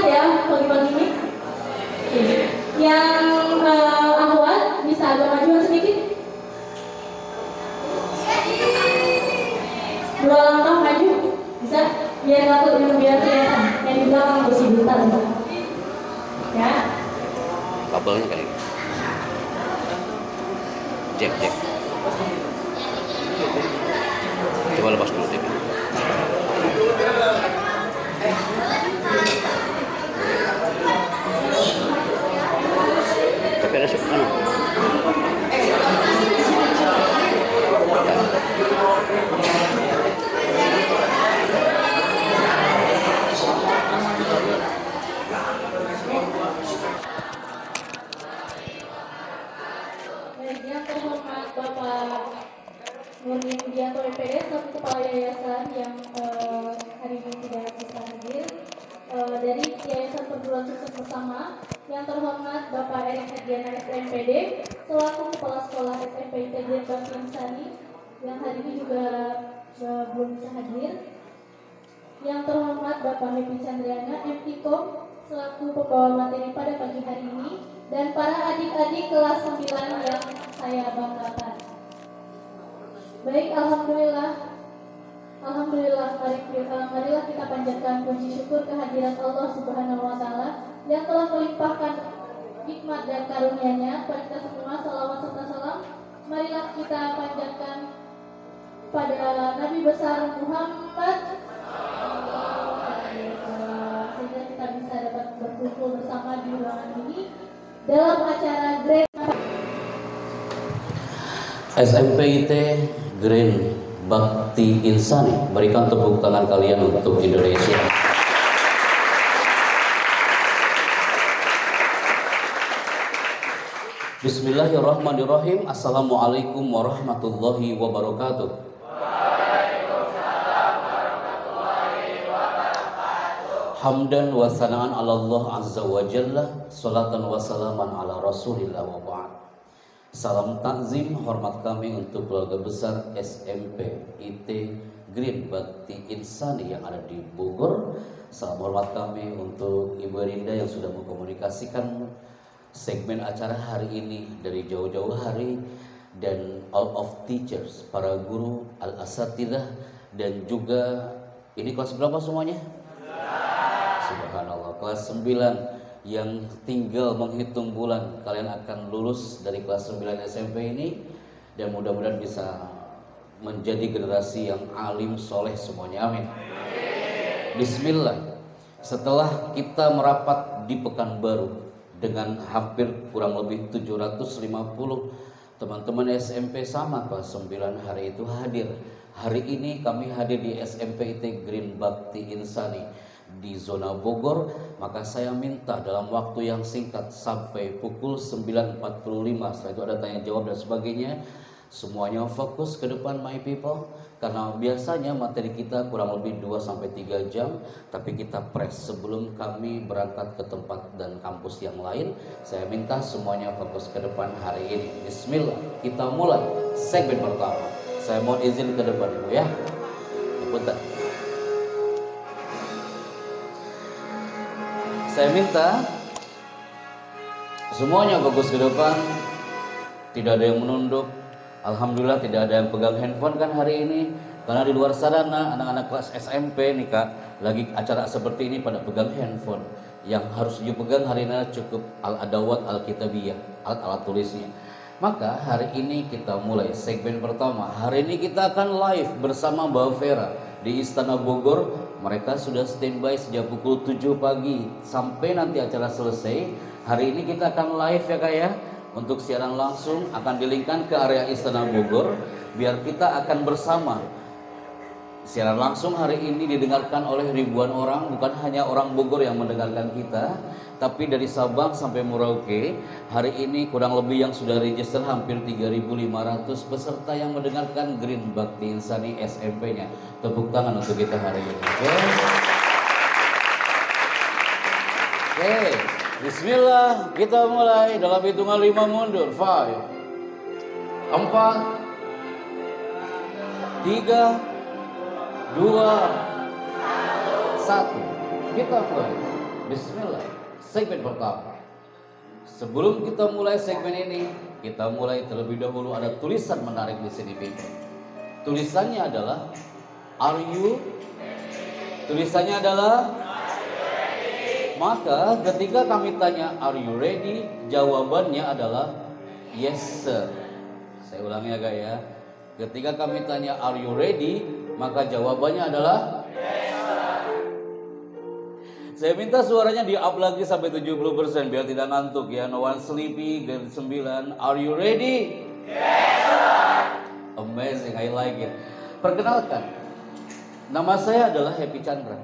semangat ya pagi-pagi ini. Yang akhwat bisa agak majuan sedikit. 2 langkah maju, bisa? Biar takut biar kelihatan. Yang di belakang bersih bentar. Ya. Kabelnya kayak gitu. Jack. Coba lepas dulu deh. Tapi ada suka mana? Yang terhormat Bapak Nurmin Widianto MPD selaku Kepala Yayasan yang hari ini tidak bisa hadir dari Yayasan Perguruan Sukses Bersama. Yang terhormat Bapak Erik Herdiana SMPD selaku Kepala Sekolah SMP Integritas Bakti Insani yang hari ini juga belum bisa hadir. Yang terhormat Bapak Happy Chandriana MTkom selaku pembawa materi pada pagi hari ini, dan para adik-adik kelas 9 yang saya banggakan. Baik, alhamdulillah, marilah kita panjatkan puji syukur kehadiran Allah Subhanahu wa Ta'ala yang telah melimpahkan hikmat dan karunia-Nya pada kita semua. Salawat serta salam marilah kita panjatkan pada Nabi besar Muhammad, sehingga kita bisa dapat berkumpul bersama di ruangan ini dalam acara Grand SMPIT Grand Bakti Insani. Berikan tepuk tangan kalian untuk Indonesia. Bismillahirrahmanirrahim. Assalamualaikum warahmatullahi wabarakatuh. Hamdan wa sana'an ala Allah azza wa jalla, salatan wa salaman ala rasulillah wa ba'd. Salam takzim hormat kami untuk keluarga besar SMP IT Grand Bakti Insani yang ada di Bogor. Salam hormat kami untuk Ibu Rinda yang sudah mengkomunikasikan segmen acara hari ini dari jauh-jauh hari, dan all of teachers, para guru, al-asatidah, dan juga ini kelas berapa semuanya? Subhanallah, kelas 9 yang tinggal menghitung bulan kalian akan lulus dari kelas 9 SMP ini, dan mudah-mudahan bisa menjadi generasi yang alim soleh semuanya, amin. Bismillah. Setelah kita merapat di Pekanbaru dengan hampir kurang lebih 750 teman-teman SMP sama kelas 9 hari itu hadir. Hari ini kami hadir di SMP IT Grand Bakti Insani di zona Bogor, maka saya minta dalam waktu yang singkat sampai pukul 9.45, setelah itu ada tanya jawab dan sebagainya, semuanya fokus ke depan my people, karena biasanya materi kita kurang lebih 2-3 jam, tapi kita press sebelum kami berangkat ke tempat dan kampus yang lain. Saya minta semuanya fokus ke depan hari ini. Bismillah, kita mulai segmen pertama. Saya mohon izin ke depan Ibu ya. Bentar. Saya minta semuanya fokus ke depan, tidak ada yang menunduk. Alhamdulillah tidak ada yang pegang handphone kan hari ini, karena di luar sana anak-anak kelas SMP nih Kak, lagi acara seperti ini pada pegang handphone. Yang harus dipegang hari ini cukup al-adawat al-kitabiyah, alat-alat tulisnya. Maka hari ini kita mulai segmen pertama. Hari ini kita akan live bersama Mbak Vera di Istana Bogor. Mereka sudah standby sejak pukul 7 pagi sampai nanti acara selesai. Hari ini kita akan live ya Kak ya. Untuk siaran langsung akan dilingkan ke area Istana Bogor, biar kita akan bersama. Siaran langsung hari ini didengarkan oleh ribuan orang, bukan hanya orang Bogor yang mendengarkan kita, tapi dari Sabang sampai Merauke. Hari ini kurang lebih yang sudah register hampir 3.500 peserta yang mendengarkan Grand Bakti Insani SMP-nya. Tepuk tangan untuk kita hari ini. Oke. Bismillah, kita mulai dalam hitungan 5 mundur. 5, 4, 3, 2, 1. Kita mulai. Bismillah, segmen pertama. Sebelum kita mulai segmen ini, kita mulai terlebih dahulu ada tulisan menarik di sini, Bibi. Tulisannya adalah Are you? Tulisannya adalah maka ketika kami tanya Are you ready? Jawabannya adalah Yes sir. Saya ulangi agak ya. Ketika kami tanya Are you ready? Maka jawabannya adalah Yes sir. Saya minta suaranya di up lagi sampai 70% biar tidak ngantuk ya. No one sleepy. Grade 9. Are you ready? Yes sir. Amazing, I like it. Perkenalkan, nama saya adalah Happy Chandra.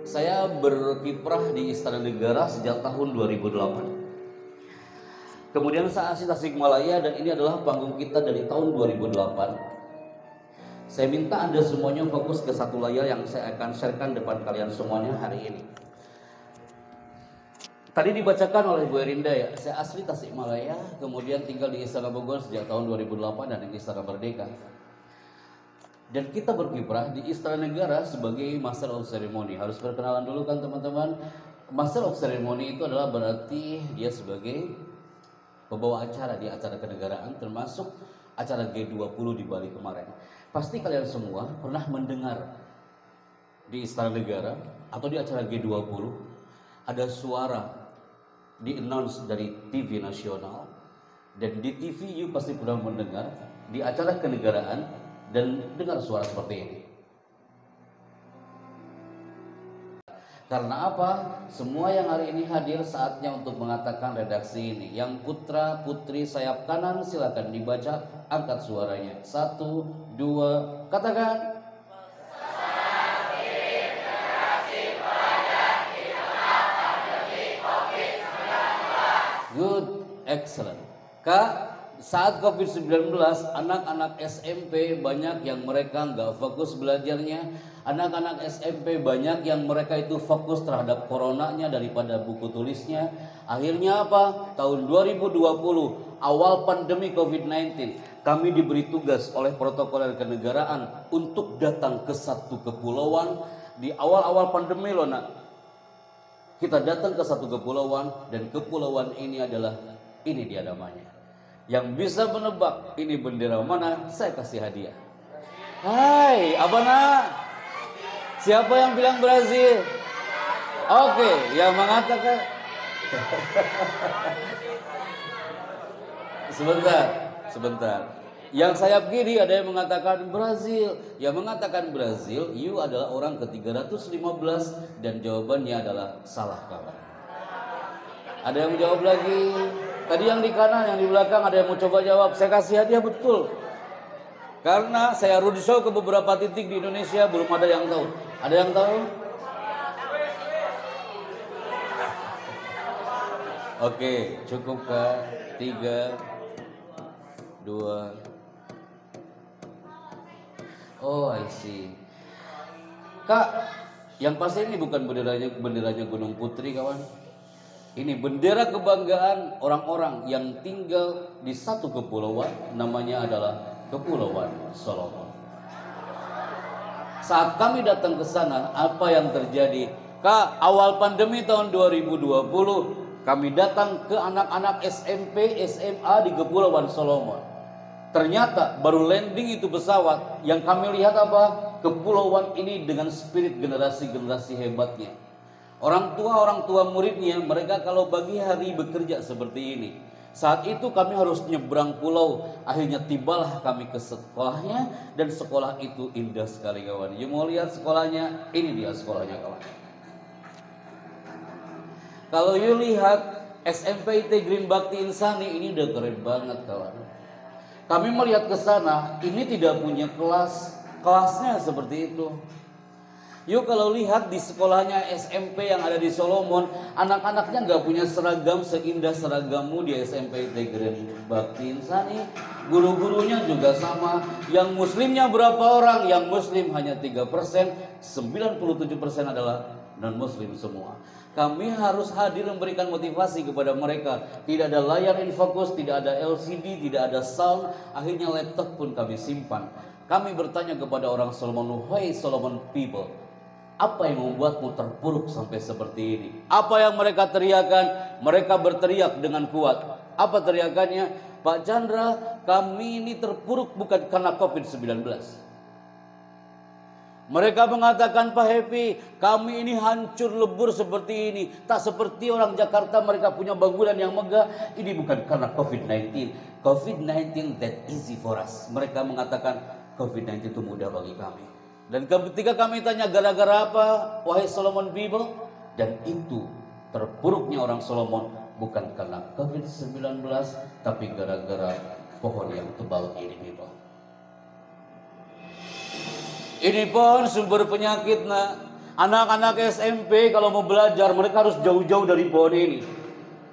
Saya berkiprah di Istana Negara sejak tahun 2008. Kemudian saya asli Tasikmalaya dan ini adalah panggung kita dari tahun 2008. Saya minta Anda semuanya fokus ke satu layar yang saya akan sharekan depan kalian semuanya hari ini. Tadi dibacakan oleh Bu Erinda ya, saya asli Tasikmalaya, kemudian tinggal di Istana Bogor sejak tahun 2008 dan di Istana Merdeka. Dan kita berkiprah di Istana Negara sebagai Master of Ceremony. Harus perkenalan dulu kan teman-teman. Master of Ceremony itu adalah berarti dia sebagai pembawa acara di acara kenegaraan, termasuk acara G20 di Bali kemarin. Pasti kalian semua pernah mendengar di Istana Negara atau di acara G20 ada suara di-announce dari TV nasional, dan di TV you pasti pernah mendengar di acara kenegaraan dan dengar suara seperti ini. Karena apa? Semua yang hari ini hadir saatnya untuk mengatakan redaksi ini. Yang putra putri sayap kanan silakan dibaca, angkat suaranya. 1, 2, katakan. Good, excellent. Kak, saat COVID-19 anak-anak SMP banyak yang mereka nggak fokus belajarnya. Anak-anak SMP banyak yang mereka itu fokus terhadap coronanya daripada buku tulisnya. Akhirnya apa? Tahun 2020 awal pandemi COVID-19 kami diberi tugas oleh protokoler kenegaraan untuk datang ke satu kepulauan. Di awal-awal pandemi loh nak, kita datang ke satu kepulauan dan kepulauan ini adalah, ini dia namanya. Yang bisa menebak ini bendera mana, saya kasih hadiah. Hai, Abana. Siapa yang bilang Brazil? Oke, yang mengatakan sebentar. Yang sayap kiri ada yang mengatakan Brazil. Yang mengatakan Brazil, you adalah orang ke-315 dan jawabannya adalah salah kawan. Ada yang menjawab lagi. Tadi yang di kanan, yang di belakang ada yang mau coba jawab. Saya kasih hadiah betul. Karena saya roadshow ke beberapa titik di Indonesia, belum ada yang tahu. Ada yang tahu? Oke, cukup Kak. 3, 2. Oh, I see. Kak, yang pasti ini bukan benderanya Gunung Putri kawan. Ini bendera kebanggaan orang-orang yang tinggal di satu kepulauan, namanya adalah Kepulauan Solomon. Saat kami datang ke sana, apa yang terjadi? Kak, awal pandemi tahun 2020, kami datang ke anak-anak SMP, SMA di Kepulauan Solomon. Ternyata baru landing itu pesawat, yang kami lihat apa? Kepulauan ini dengan spirit generasi-generasi hebatnya. Orang tua muridnya, mereka kalau pagi hari bekerja seperti ini. Saat itu kami harus nyebrang pulau. Akhirnya tibalah kami ke sekolahnya, dan sekolah itu indah sekali kawan. You mau lihat sekolahnya? Ini dia sekolahnya kawan. Kalau you lihat SMP IT Green Bakti Insani, ini udah keren banget kawan. Kami melihat ke sana, ini tidak punya kelasnya seperti itu. Yuk kalau lihat di sekolahnya SMP yang ada di Solomon, anak-anaknya nggak punya seragam seindah seragammu di SMP IT Green Bakti Insani. Guru-gurunya juga sama. Yang muslimnya berapa orang? Yang muslim hanya 3%, 97% adalah non-muslim semua. Kami harus hadir memberikan motivasi kepada mereka. Tidak ada layar infocus, tidak ada LCD, tidak ada sound. Akhirnya laptop pun kami simpan. Kami bertanya kepada orang Solomon, "Hey Solomon people, Apa yang membuatmu terpuruk sampai seperti ini? Apa yang mereka teriakan? Mereka berteriak dengan kuat. Apa teriakannya? Pak Chandra, kami ini terpuruk bukan karena COVID-19. Mereka mengatakan, Pak Happy, kami ini hancur lebur seperti ini. Tak seperti orang Jakarta, mereka punya bangunan yang megah. Ini bukan karena COVID-19. COVID-19 that easy for us. Mereka mengatakan COVID-19 itu mudah bagi kami. Dan ketika kami tanya gara-gara apa, wahai Solomon people, dan itu terpuruknya orang Solomon bukan karena COVID-19, tapi gara-gara pohon yang tebal ini, people. Ini pohon sumber penyakit, nak. Anak-anak SMP kalau mau belajar mereka harus jauh-jauh dari pohon ini.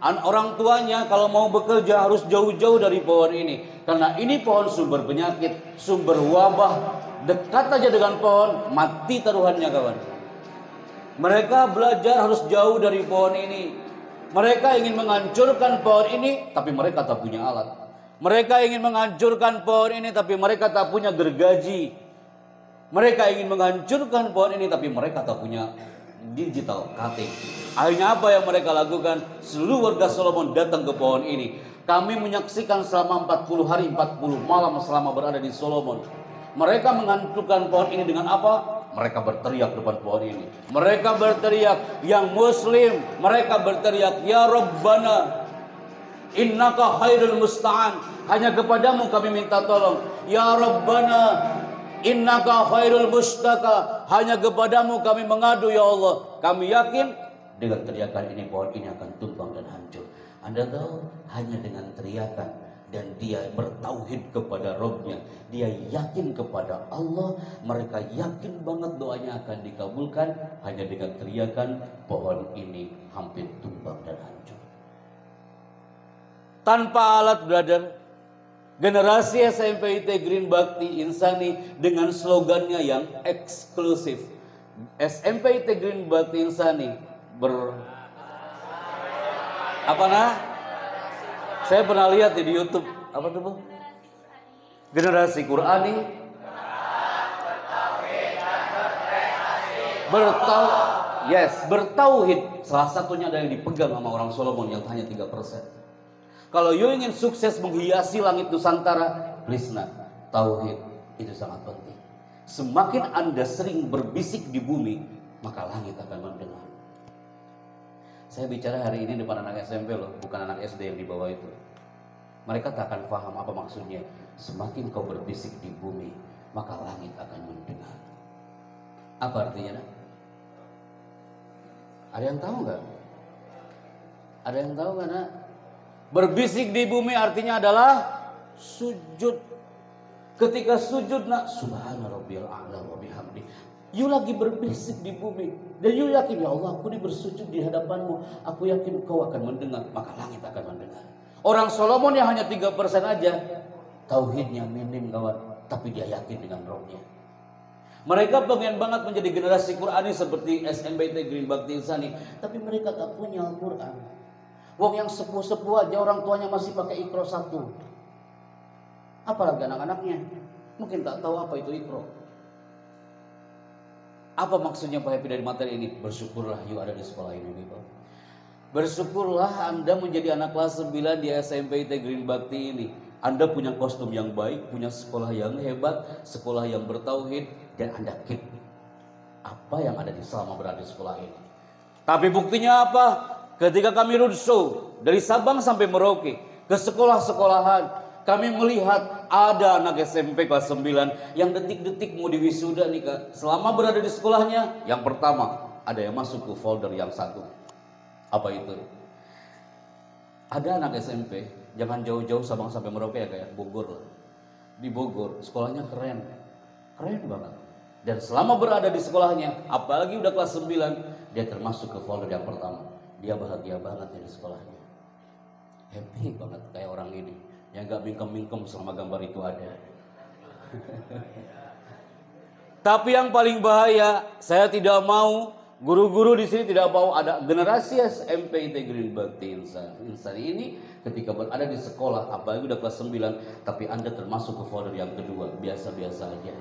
Orang tuanya kalau mau bekerja harus jauh-jauh dari pohon ini. Karena ini pohon sumber penyakit, sumber wabah. Dekat aja dengan pohon, mati taruhannya, kawan. Mereka belajar harus jauh dari pohon ini. Mereka ingin menghancurkan pohon ini, tapi mereka tak punya alat. Mereka ingin menghancurkan pohon ini, tapi mereka tak punya gergaji. Mereka ingin menghancurkan pohon ini, tapi mereka tak punya digital cutting. Akhirnya apa yang mereka lakukan? Seluruh warga Solomon datang ke pohon ini. Kami menyaksikan selama 40 hari 40 malam selama berada di Solomon. Mereka menghancurkan pohon ini dengan apa? Mereka berteriak depan pohon ini. Mereka berteriak, yang Muslim. Mereka berteriak, Ya Rabbana, innaka khairul musta'an. Hanya kepadamu kami minta tolong. Ya Rabbana, innaka khairul mustaka. Hanya kepadamu kami mengadu, ya Allah. Kami yakin dengan teriakan ini pohon ini akan tumbang dan hancur. Anda tahu, hanya dengan teriakan dan dia bertauhid kepada Rabb-nya, dia yakin kepada Allah, mereka yakin banget doanya akan dikabulkan. Hanya dengan teriakan pohon ini hampir tumbang dan hancur. Tanpa alat, brother. Generasi SMP IT Green Bakti Insani dengan slogannya yang eksklusif. SMP IT Green Bakti Insani apa nah? Saya pernah lihat di YouTube, apa tuh, Bu? Generasi Qurani bertauhid. Salah satunya ada yang dipegang sama orang Solomon yang hanya 3%. Kalau you ingin sukses menghiasi langit Nusantara, please nak, tauhid itu sangat penting. Semakin Anda sering berbisik di bumi, maka langit akan mendengar. Saya bicara hari ini depan anak SMP loh, bukan anak SD yang di bawah itu. Mereka tak akan paham apa maksudnya. Semakin kau berbisik di bumi, maka langit akan mendengar. Apa artinya? Nak? Ada yang tahu nggak? Ada yang tahu nggak, nak? Berbisik di bumi artinya adalah sujud. Ketika sujud, nak, subhana rabbiyal a'la wa bihamdi. You lagi berbisik di bumi dan you yakin, ya Allah, aku ini bersujud di hadapanmu. Aku yakin kau akan mendengar, maka langit akan mendengar. Orang Solomon yang hanya 3% aja tauhidnya minim, kawan, tapi dia yakin dengan Rohnya. Mereka pengen banget menjadi generasi Qurani seperti SMBT Green Bakti Insani, tapi mereka tak punya Al-Quran. Wong yang sepuh-sepuh aja orang tuanya masih pakai Iqra 1. Apalagi anak-anaknya mungkin tak tahu apa itu Iqra. Apa maksudnya Pak Happy dari materi ini? Bersyukurlah you ada di sekolah ini, Bapak. Bersyukurlah Anda menjadi anak kelas 9 di SMP IT Green Bakti ini. Anda punya kostum yang baik, punya sekolah yang hebat, sekolah yang bertauhid, dan Anda keep apa yang ada di selama berada di sekolah ini. Tapi buktinya apa? Ketika kami roadshow dari Sabang sampai Merauke ke sekolah-sekolahan, kami melihat ada anak SMP kelas 9 yang detik-detik mau diwisuda nih, Kak. Selama berada di sekolahnya, yang pertama ada yang masuk ke folder yang 1. Apa itu? Ada anak SMP, jangan jauh-jauh Sabang sampai Merauke ya, kayak Bogor lah. Di Bogor, sekolahnya keren banget. Dan selama berada di sekolahnya, apalagi udah kelas 9, dia termasuk ke folder yang pertama. Dia bahagia banget di sekolahnya. Happy banget kayak orang ini. Yang gak mingkem-mingkem selama gambar itu ada. Tapi yang paling bahaya, saya tidak mau, guru-guru di sini tidak mau ada generasi SMP IT Green Bakti Insani ini ketika berada di sekolah, apalagi udah kelas 9, tapi Anda termasuk ke folder yang kedua, biasa-biasa aja.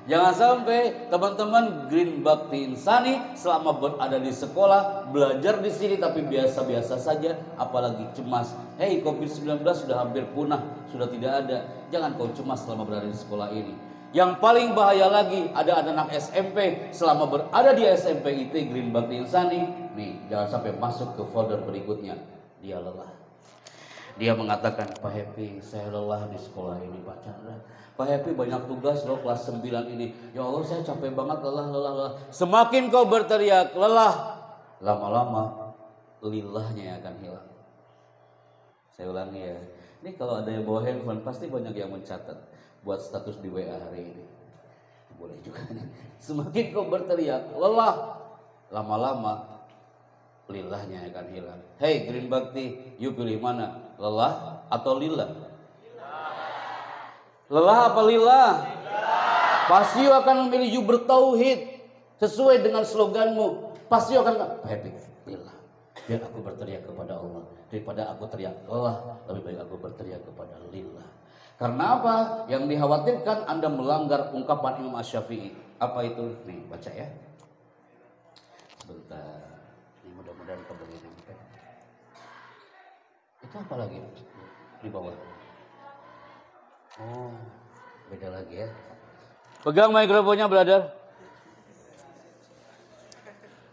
Jangan sampai teman-teman Green Bakti Insani selama berada di sekolah, belajar di sini tapi biasa-biasa saja, apalagi cemas. Hei, COVID-19 sudah hampir punah, sudah tidak ada. Jangan kau cemas selama berada di sekolah ini. Yang paling bahaya lagi, ada anak SMP selama berada di SMP IT Green Bakti Insani, nih jangan sampai masuk ke folder berikutnya. Dia lelah. Dia mengatakan, Pak Happy, saya lelah di sekolah ini Pak Chandra. Pak Happy banyak tugas loh kelas 9 ini. Ya Allah saya capek banget, lelah. Semakin kau berteriak lelah, lama-lama lilahnya yang akan hilang. Saya ulangi ya. Ini kalau ada yang bawa handphone pasti banyak yang mencatat buat status di WA hari ini. Boleh juga nih. Semakin kau berteriak lelah, lama-lama lilahnya akan hilang. Hei Green Bakti, you pilih mana? Lelah atau lillah? Lelah apa lillah? Pasti akan memilih you bertauhid sesuai dengan sloganmu. Pasti akan happy lillah. Biar aku berteriak kepada Allah daripada aku teriak lelah, lebih baik aku berteriak kepada lillah. Karena apa? Yang dikhawatirkan Anda melanggar ungkapan Imam Asy-Syafi'i. Apa itu? Nih baca ya. Sebentar. Ini mudah-mudahan kembali sampai. Itu apa lagi? Di bawah. Oh, beda lagi ya. Pegang mikrofonnya, brother.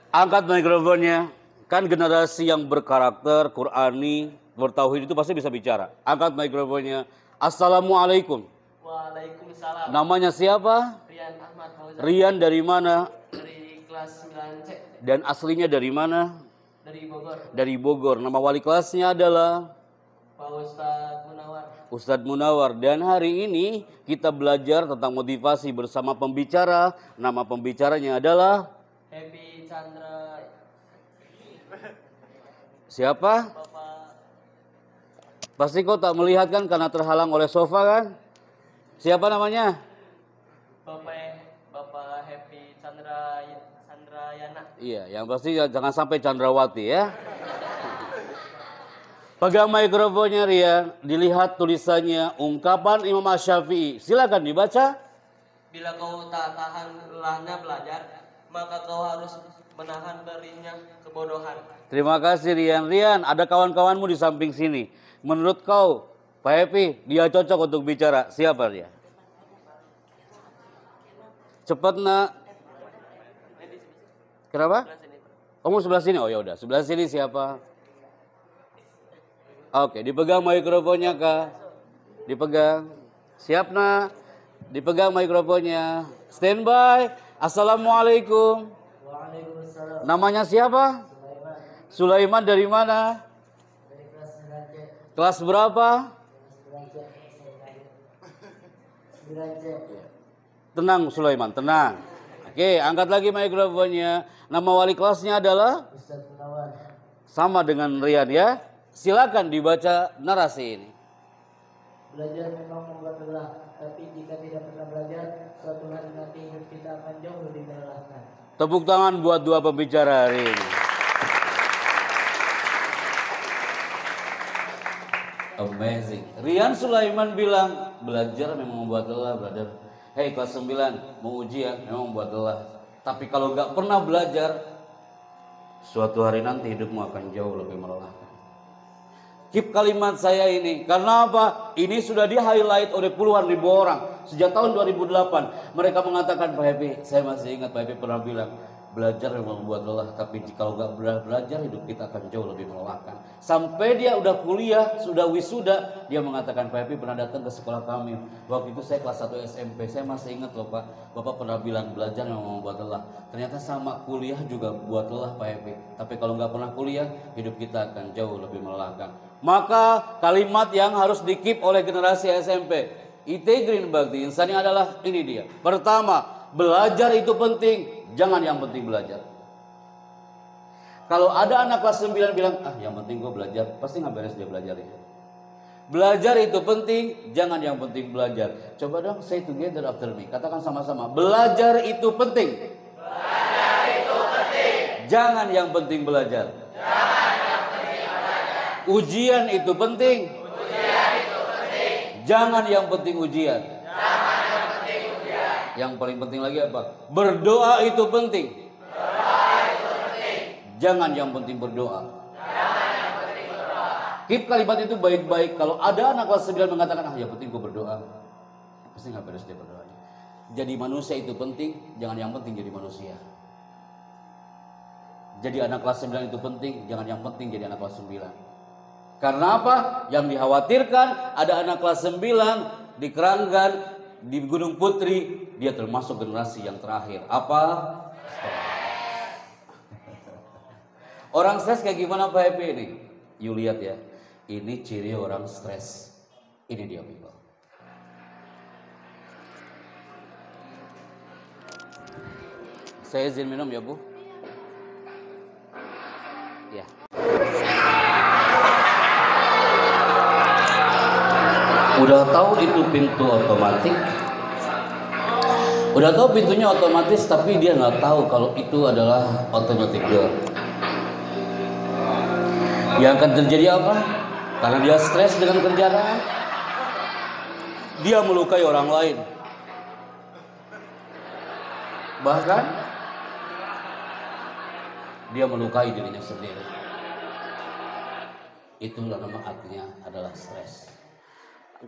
Angkat mikrofonnya. Kan generasi yang berkarakter, Qur'ani, bertauhid itu pasti bisa bicara. Angkat mikrofonnya. Assalamualaikum. Waalaikumsalam. Namanya siapa? Rian Ahmad Fauzan. Rian dari mana? Dari kelas 9C. Dan aslinya dari mana? Dari Bogor. Dari Bogor. Nama wali kelasnya adalah Pak Ustadz Munawar. Ustadz Munawar. Dan hari ini kita belajar tentang motivasi bersama pembicara. Nama pembicaranya adalah Happy Chandra. siapa? Bapak Pasti kau tak melihat kan karena terhalang oleh sofa kan? Siapa namanya? Bapak Happy Chandrayana. Iya, yang pasti jangan sampai Chandrawati ya. Pegang mikrofonnya Rian, dilihat tulisannya ungkapan Imam Asy-Syafi'i. Silakan dibaca. Bila kau tak tahan lelahnya belajar, maka kau harus menahan perihnya kebodohan. Terima kasih Rian. Rian, ada kawan-kawanmu di samping sini. Menurut kau, Pak Happy, dia cocok untuk bicara. Siapa dia? Cepat nak. Kenapa? Kamu sebelah sini. Oh ya udah, sebelah sini siapa? Oke, dipegang mikrofonnya Kak. Dipegang. Siap nak? Dipegang mikrofonnya. Standby. Assalamualaikum. Waalaikumsalam. Namanya siapa? Sulaiman dari mana? Dari kelas 9C. Kelas berapa? 9C. Tenang Sulaiman, tenang. Oke, angkat lagi mikrofonnya. Nama wali kelasnya adalah? Ustadz Munawar. Sama dengan Rian ya. Silakan dibaca narasi ini. Belajar memang membuat lelah, tapi jika tidak pernah belajar, suatu hari nanti hidup kita akan jauh lebih melelahkan. Tepuk tangan buat dua pembicara hari ini. Amazing. Rian Sulaiman bilang, belajar memang membuat lelah, brother. Hei kelas 9, mau ujian memang membuat lelah. Tapi kalau nggak pernah belajar, suatu hari nanti hidupmu akan jauh lebih melelahkan. Keep kalimat saya ini. Karena apa? Ini sudah di-highlight oleh puluhan ribu orang. Sejak tahun 2008. Mereka mengatakan, Pak Happy, saya masih ingat Pak Happy pernah bilang, belajar memang membuat lelah. Tapi kalau nggak belajar, hidup kita akan jauh lebih melelahkan. Sampai dia udah kuliah, sudah wisuda, dia mengatakan, Pak Happy pernah datang ke sekolah kami. Waktu itu saya kelas 1 SMP. Saya masih ingat loh Pak. Bapak pernah bilang, belajar memang membuat lelah. Ternyata sama, kuliah juga buat lelah Pak Happy. Tapi kalau nggak pernah kuliah, hidup kita akan jauh lebih melelahkan. Maka kalimat yang harus di-keep oleh generasi SMP IT Green Bakti Insani adalah ini dia. Pertama, belajar itu penting, jangan yang penting belajar. Kalau ada anak kelas 9 bilang, yang penting gue belajar, pasti nggak beres dia belajarnya. Belajar itu penting, jangan yang penting belajar. Coba dong say together after me, katakan sama-sama. Belajar itu penting. Belajar itu penting. Jangan yang penting belajar. Ujian itu penting. Ujian itu penting. Jangan yang penting ujian. Jangan yang penting ujian. Yang paling penting lagi apa? Berdoa itu penting. Jangan yang penting berdoa. Keep kalimat itu baik-baik. Kalau ada anak kelas 9 mengatakan, yang penting gue berdoa, pasti nggak beres dia berdoanya. Jadi manusia itu penting, jangan yang penting jadi manusia. Jadi anak kelas 9 itu penting, jangan yang penting jadi anak kelas 9. Karena apa? Yang dikhawatirkan ada anak kelas 9 di Keranggan, di Gunung Putri, dia termasuk generasi yang terakhir. Apa? Orang stres kayak gimana Pak Happy ini? You lihat ya, ini ciri orang stres. Ini dia people. Saya izin minum ya Bu. Ya. Udah tahu itu pintu otomatis, udah tahu pintunya otomatis, tapi dia nggak tahu kalau itu adalah automatic door. Yang akan terjadi apa? Karena dia stres dengan kerjaan, dia melukai orang lain, bahkan dia melukai dirinya sendiri. Itulah nama artinya adalah stres.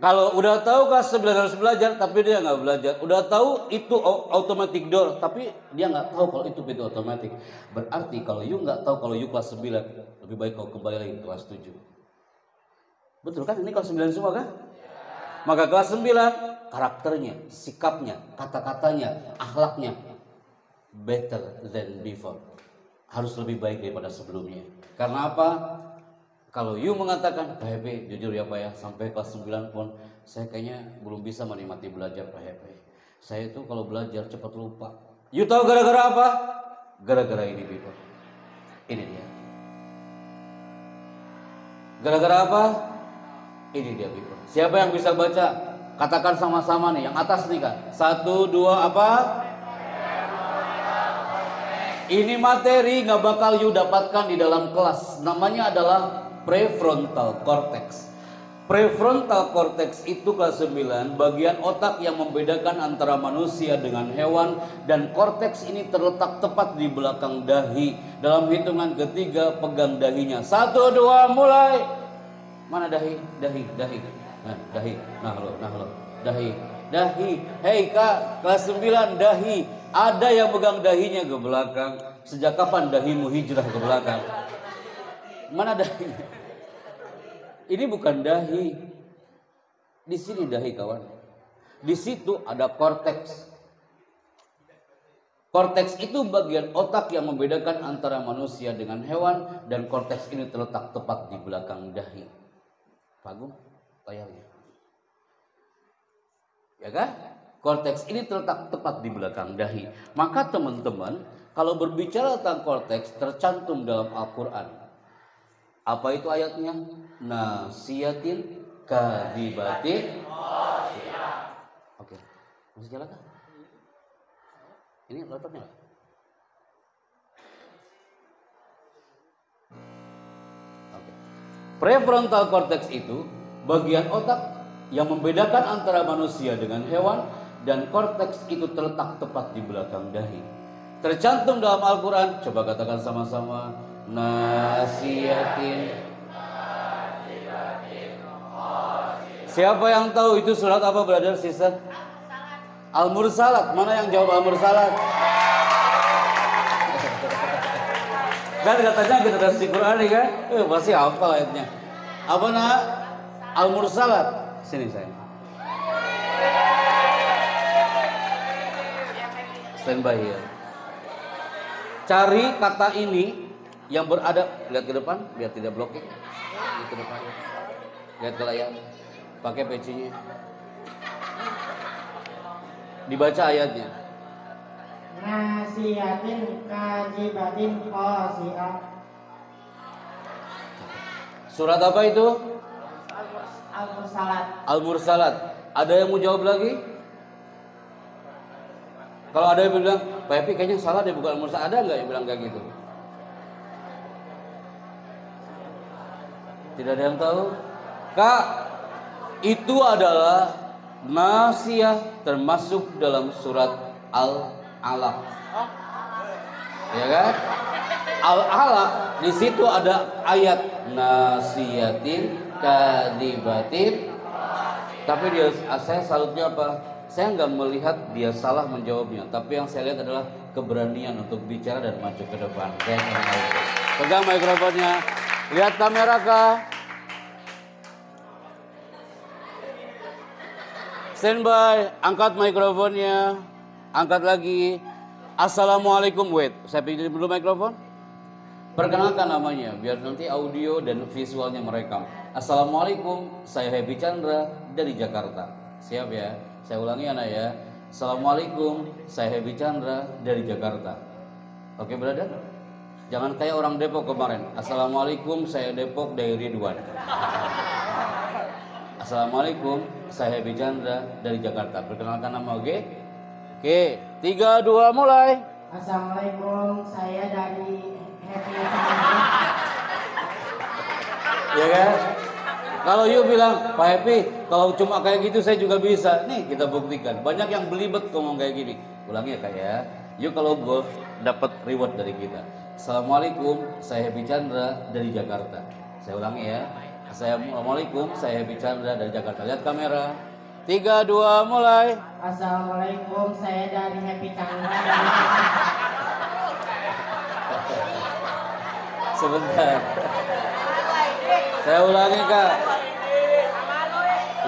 Kalau udah tahu kelas 9 harus belajar, tapi dia nggak belajar. Udah tahu itu automatic door, tapi dia nggak tahu kalau itu pintu otomatis. Berarti kalau you nggak tahu kalau you kelas 9, lebih baik kau kembali lagi ke kelas 7. Betul kan? Ini kelas 9 semua kan? Maka kelas 9, karakternya, sikapnya, kata-katanya, akhlaknya better than before. Harus lebih baik daripada sebelumnya. Karena apa? Kalau you mengatakan, Pak Happy, jujur ya Pak ya, sampai kelas 9 pun saya kayaknya belum bisa menikmati belajar Pak Happy. Saya itu kalau belajar cepat lupa. You tahu gara-gara apa? Gara-gara ini people. Ini dia. Gara-gara apa? Ini dia people. Siapa yang bisa baca? Katakan sama-sama nih, yang atas nih kan. 1, 2, apa? Ini materi nggak bakal you dapatkan di dalam kelas. Namanya adalah prefrontal cortex. Prefrontal cortex itu kelas 9, bagian otak yang membedakan antara manusia dengan hewan, dan korteks ini terletak tepat di belakang dahi. Dalam hitungan ketiga, pegang dahinya. 1, 2, mulai. Mana dahi? Dahi. Nah, dahi. Nah lo. Dahi. Hei Kak, kelas 9 dahi. Ada yang pegang dahinya ke belakang. Sejak kapan dahimu hijrah ke belakang? Mana dahi? Ini bukan dahi. Di sini dahi kawan. Di situ ada korteks. Korteks itu bagian otak yang membedakan antara manusia dengan hewan, dan korteks ini terletak tepat di belakang dahi. Pagum layarnya. Ya kan? Korteks ini terletak tepat di belakang dahi. Maka teman-teman, kalau berbicara tentang korteks, tercantum dalam Al-Quran. Apa itu ayatnya? Nasiyatin kadibatin. Oke, masih jalan kan? Ini laptopnya. Oke. Prefrontal cortex itu bagian otak yang membedakan antara manusia dengan hewan, dan korteks itu terletak tepat di belakang dahi. Tercantum dalam Al-Quran. Coba katakan sama-sama. Nasiyatin. Siapa yang tahu itu surat apa, brother, sister? Al-Mursalat. Mana yang jawab Al-Mursalat? Kan katanya generasi Quran nih kan? Pasti hafal ayatnya. Apa nak? Al-Mursalat. Sini saya. Stand by here. Cari kata ini yang berada, lihat ke depan biar tidak blocking. Lihat ke depan. Lihat ke layar. Pakai pecinya. Dibaca ayatnya. Nasiyatin kajibatin khasi'ah. Surat apa itu? Al-Mursalat. Al-Mursalat. Ada yang mau jawab lagi? Kalau ada yang bilang, Pak Epi kayaknya salah deh, bukan Al-Mursalat. Ada nggak yang bilang kayak gitu? Tidak ada yang tahu? Kak, itu adalah Nasiyah termasuk dalam surat Al-Alaq. Ya kan? Al-Alaq di situ ada ayat nasiyatin kadibatin. Tapi saya salutnya apa? Saya nggak melihat dia salah menjawabnya, tapi yang saya lihat adalah keberanian untuk bicara dan maju ke depan. Pegang mikrofonnya, lihat kamera kah? Standby, angkat mikrofonnya, angkat lagi. Assalamualaikum, wait, saya pinjam dulu mikrofon. Perkenalkan namanya, biar nanti audio dan visualnya merekam. Assalamualaikum, saya Happy Chandra dari Jakarta. Siap ya? Saya ulangi anak ya. Assalamualaikum, saya Happy Chandra dari Jakarta. Oke brother? Jangan kayak orang Depok kemarin. Assalamualaikum, saya Depok dari Ridwan. Assalamualaikum, saya Happy Chandra dari Jakarta. Perkenalkan nama, oke? Oke, 3, 2, mulai. Assalamualaikum, saya dari Happy Chandra. Ya kan? Kalau you bilang, Pak Happy, kalau cuma kayak gitu saya juga bisa. Nih kita buktikan. Banyak yang belibet ngomong kayak gini. Ulangi ya kak ya. You kalau golf dapat reward dari kita. Assalamualaikum, saya Happy Chandra dari Jakarta. Saya ulangi ya. Assalamualaikum, saya Happy Chandra dari Jakarta. Lihat kamera. 3, 2, mulai. Assalamualaikum, saya dari Happy Chandra. Sebentar. Saya ulangi kak.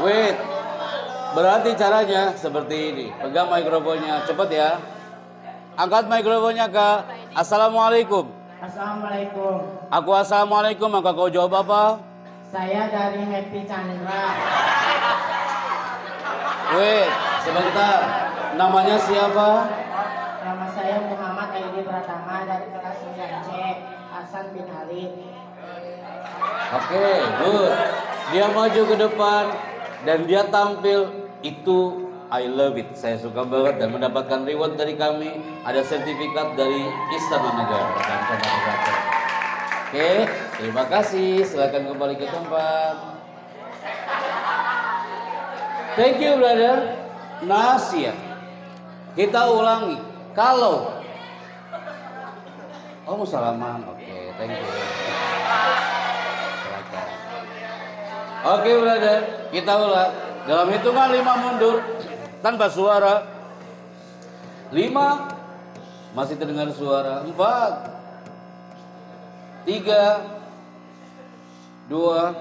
Wait. Berarti caranya seperti ini. Pegang mikrofonnya, cepet ya. Angkat mikrofonnya kak. Assalamualaikum. Assalamualaikum. Aku assalamualaikum, maka kau jawab apa? Saya dari Happy Chandra. Wait, sebentar. Namanya siapa? Nama saya Muhammad Aidi Pratama dari kelas 9C, Hasan bin Ali. Oke, good. Dia maju ke depan dan dia tampil, itu I love it. Saya suka banget dan mendapatkan reward dari kami. Ada sertifikat dari Istana Negara. Oke, terima kasih. Silakan kembali ke tempat. Thank you brother. Nasiyah. Kita ulangi. Kalau mau salaman, oke, thank you. Silakan. Oke brother, kita ulang. Dalam hitungan 5 mundur tanpa suara. 5, masih terdengar suara. 4, 3, 2,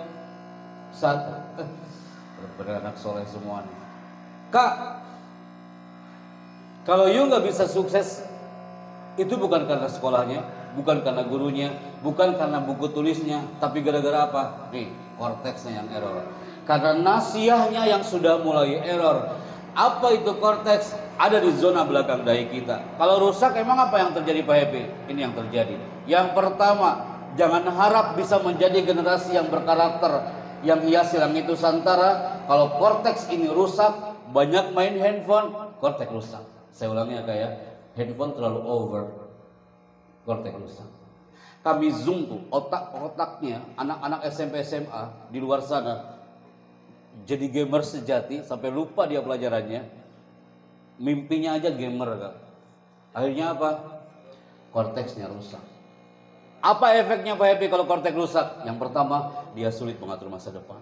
1. Beranak soleh semua nih. Kak, kalau you nggak bisa sukses, itu bukan karena sekolahnya, bukan karena gurunya, bukan karena buku tulisnya, tapi gara-gara apa? Nih, korteksnya yang error. Karena nasiyahnya yang sudah mulai error. Apa itu korteks? Ada di zona belakang dahi kita. Kalau rusak, emang apa yang terjadi Pak Happy? Ini yang terjadi. Yang pertama, jangan harap bisa menjadi generasi yang berkarakter, yang hias silang itu santara. Kalau korteks ini rusak, banyak main handphone, korteks rusak. Saya ulangi ya kayak handphone terlalu over, korteks rusak. Kami zoom tuh otak-otaknya anak-anak SMP SMA di luar sana jadi gamer sejati sampai lupa dia pelajarannya. Mimpinya aja gamer kan. Akhirnya apa? Korteksnya rusak. Apa efeknya Pak Happy kalau korteks rusak? Yang pertama, dia sulit mengatur masa depan.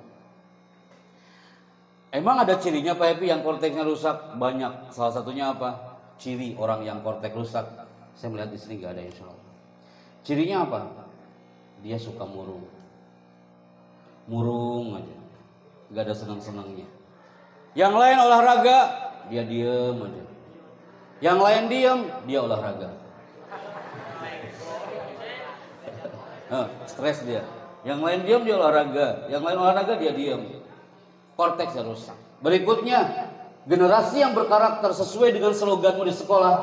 Emang ada cirinya Pak Happy yang korteksnya rusak? Banyak. Salah satunya apa? Ciri orang yang korteks rusak. Saya melihat di sini nggak ada insya Allah. Cirinya apa? Dia suka murung. Murung aja. Nggak ada senang-senangnya. Yang lain olahraga, dia diem aja. Yang lain diem, dia olahraga. Stres dia. Yang lain diam, dia olahraga. Yang lain olahraga, dia diam. Korteksnya rusak. Berikutnya, generasi yang berkarakter sesuai dengan sloganmu di sekolah,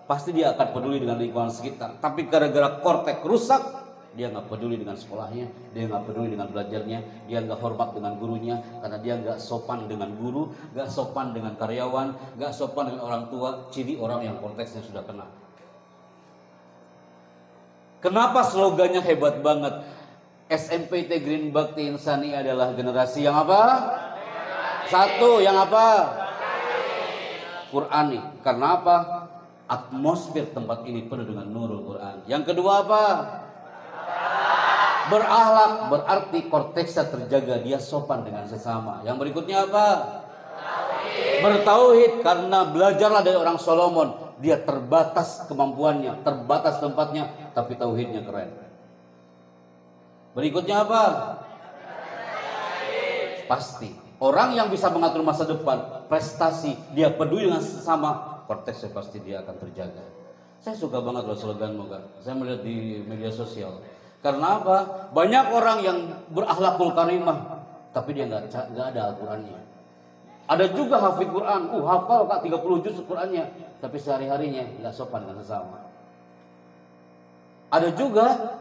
pasti dia akan peduli dengan lingkungan sekitar. Tapi gara-gara korteks rusak, dia nggak peduli dengan sekolahnya, dia nggak peduli dengan belajarnya, dia nggak hormat dengan gurunya, karena dia nggak sopan dengan guru, nggak sopan dengan karyawan, nggak sopan dengan orang tua. Ciri orang yang korteksnya sudah kena. Kenapa slogannya hebat banget? SMPT Green Bakti Insani adalah generasi yang apa? Satu, yang apa? Qurani. Karena apa? Atmosfer tempat ini penuh dengan nurul Quran. Yang kedua apa? Berakhlak, berarti korteksnya terjaga, dia sopan dengan sesama. Yang berikutnya apa? Bertauhid, karena belajarlah dari orang Solomon. Dia terbatas kemampuannya, terbatas tempatnya, tapi tauhidnya keren. Berikutnya apa? Pasti orang yang bisa mengatur masa depan, prestasi, dia peduli dengan sesama, korteksnya pasti dia akan terjaga. Saya suka banget loh sloganmu, Kak. Saya melihat di media sosial. Karena apa? Banyak orang yang berakhlakul karimah, tapi dia nggak ada Al-Qurannya. Ada juga hafid Quran, hafal Kak 30 juz Qurannya, tapi sehari-harinya nggak sopan dengan sesama. Ada juga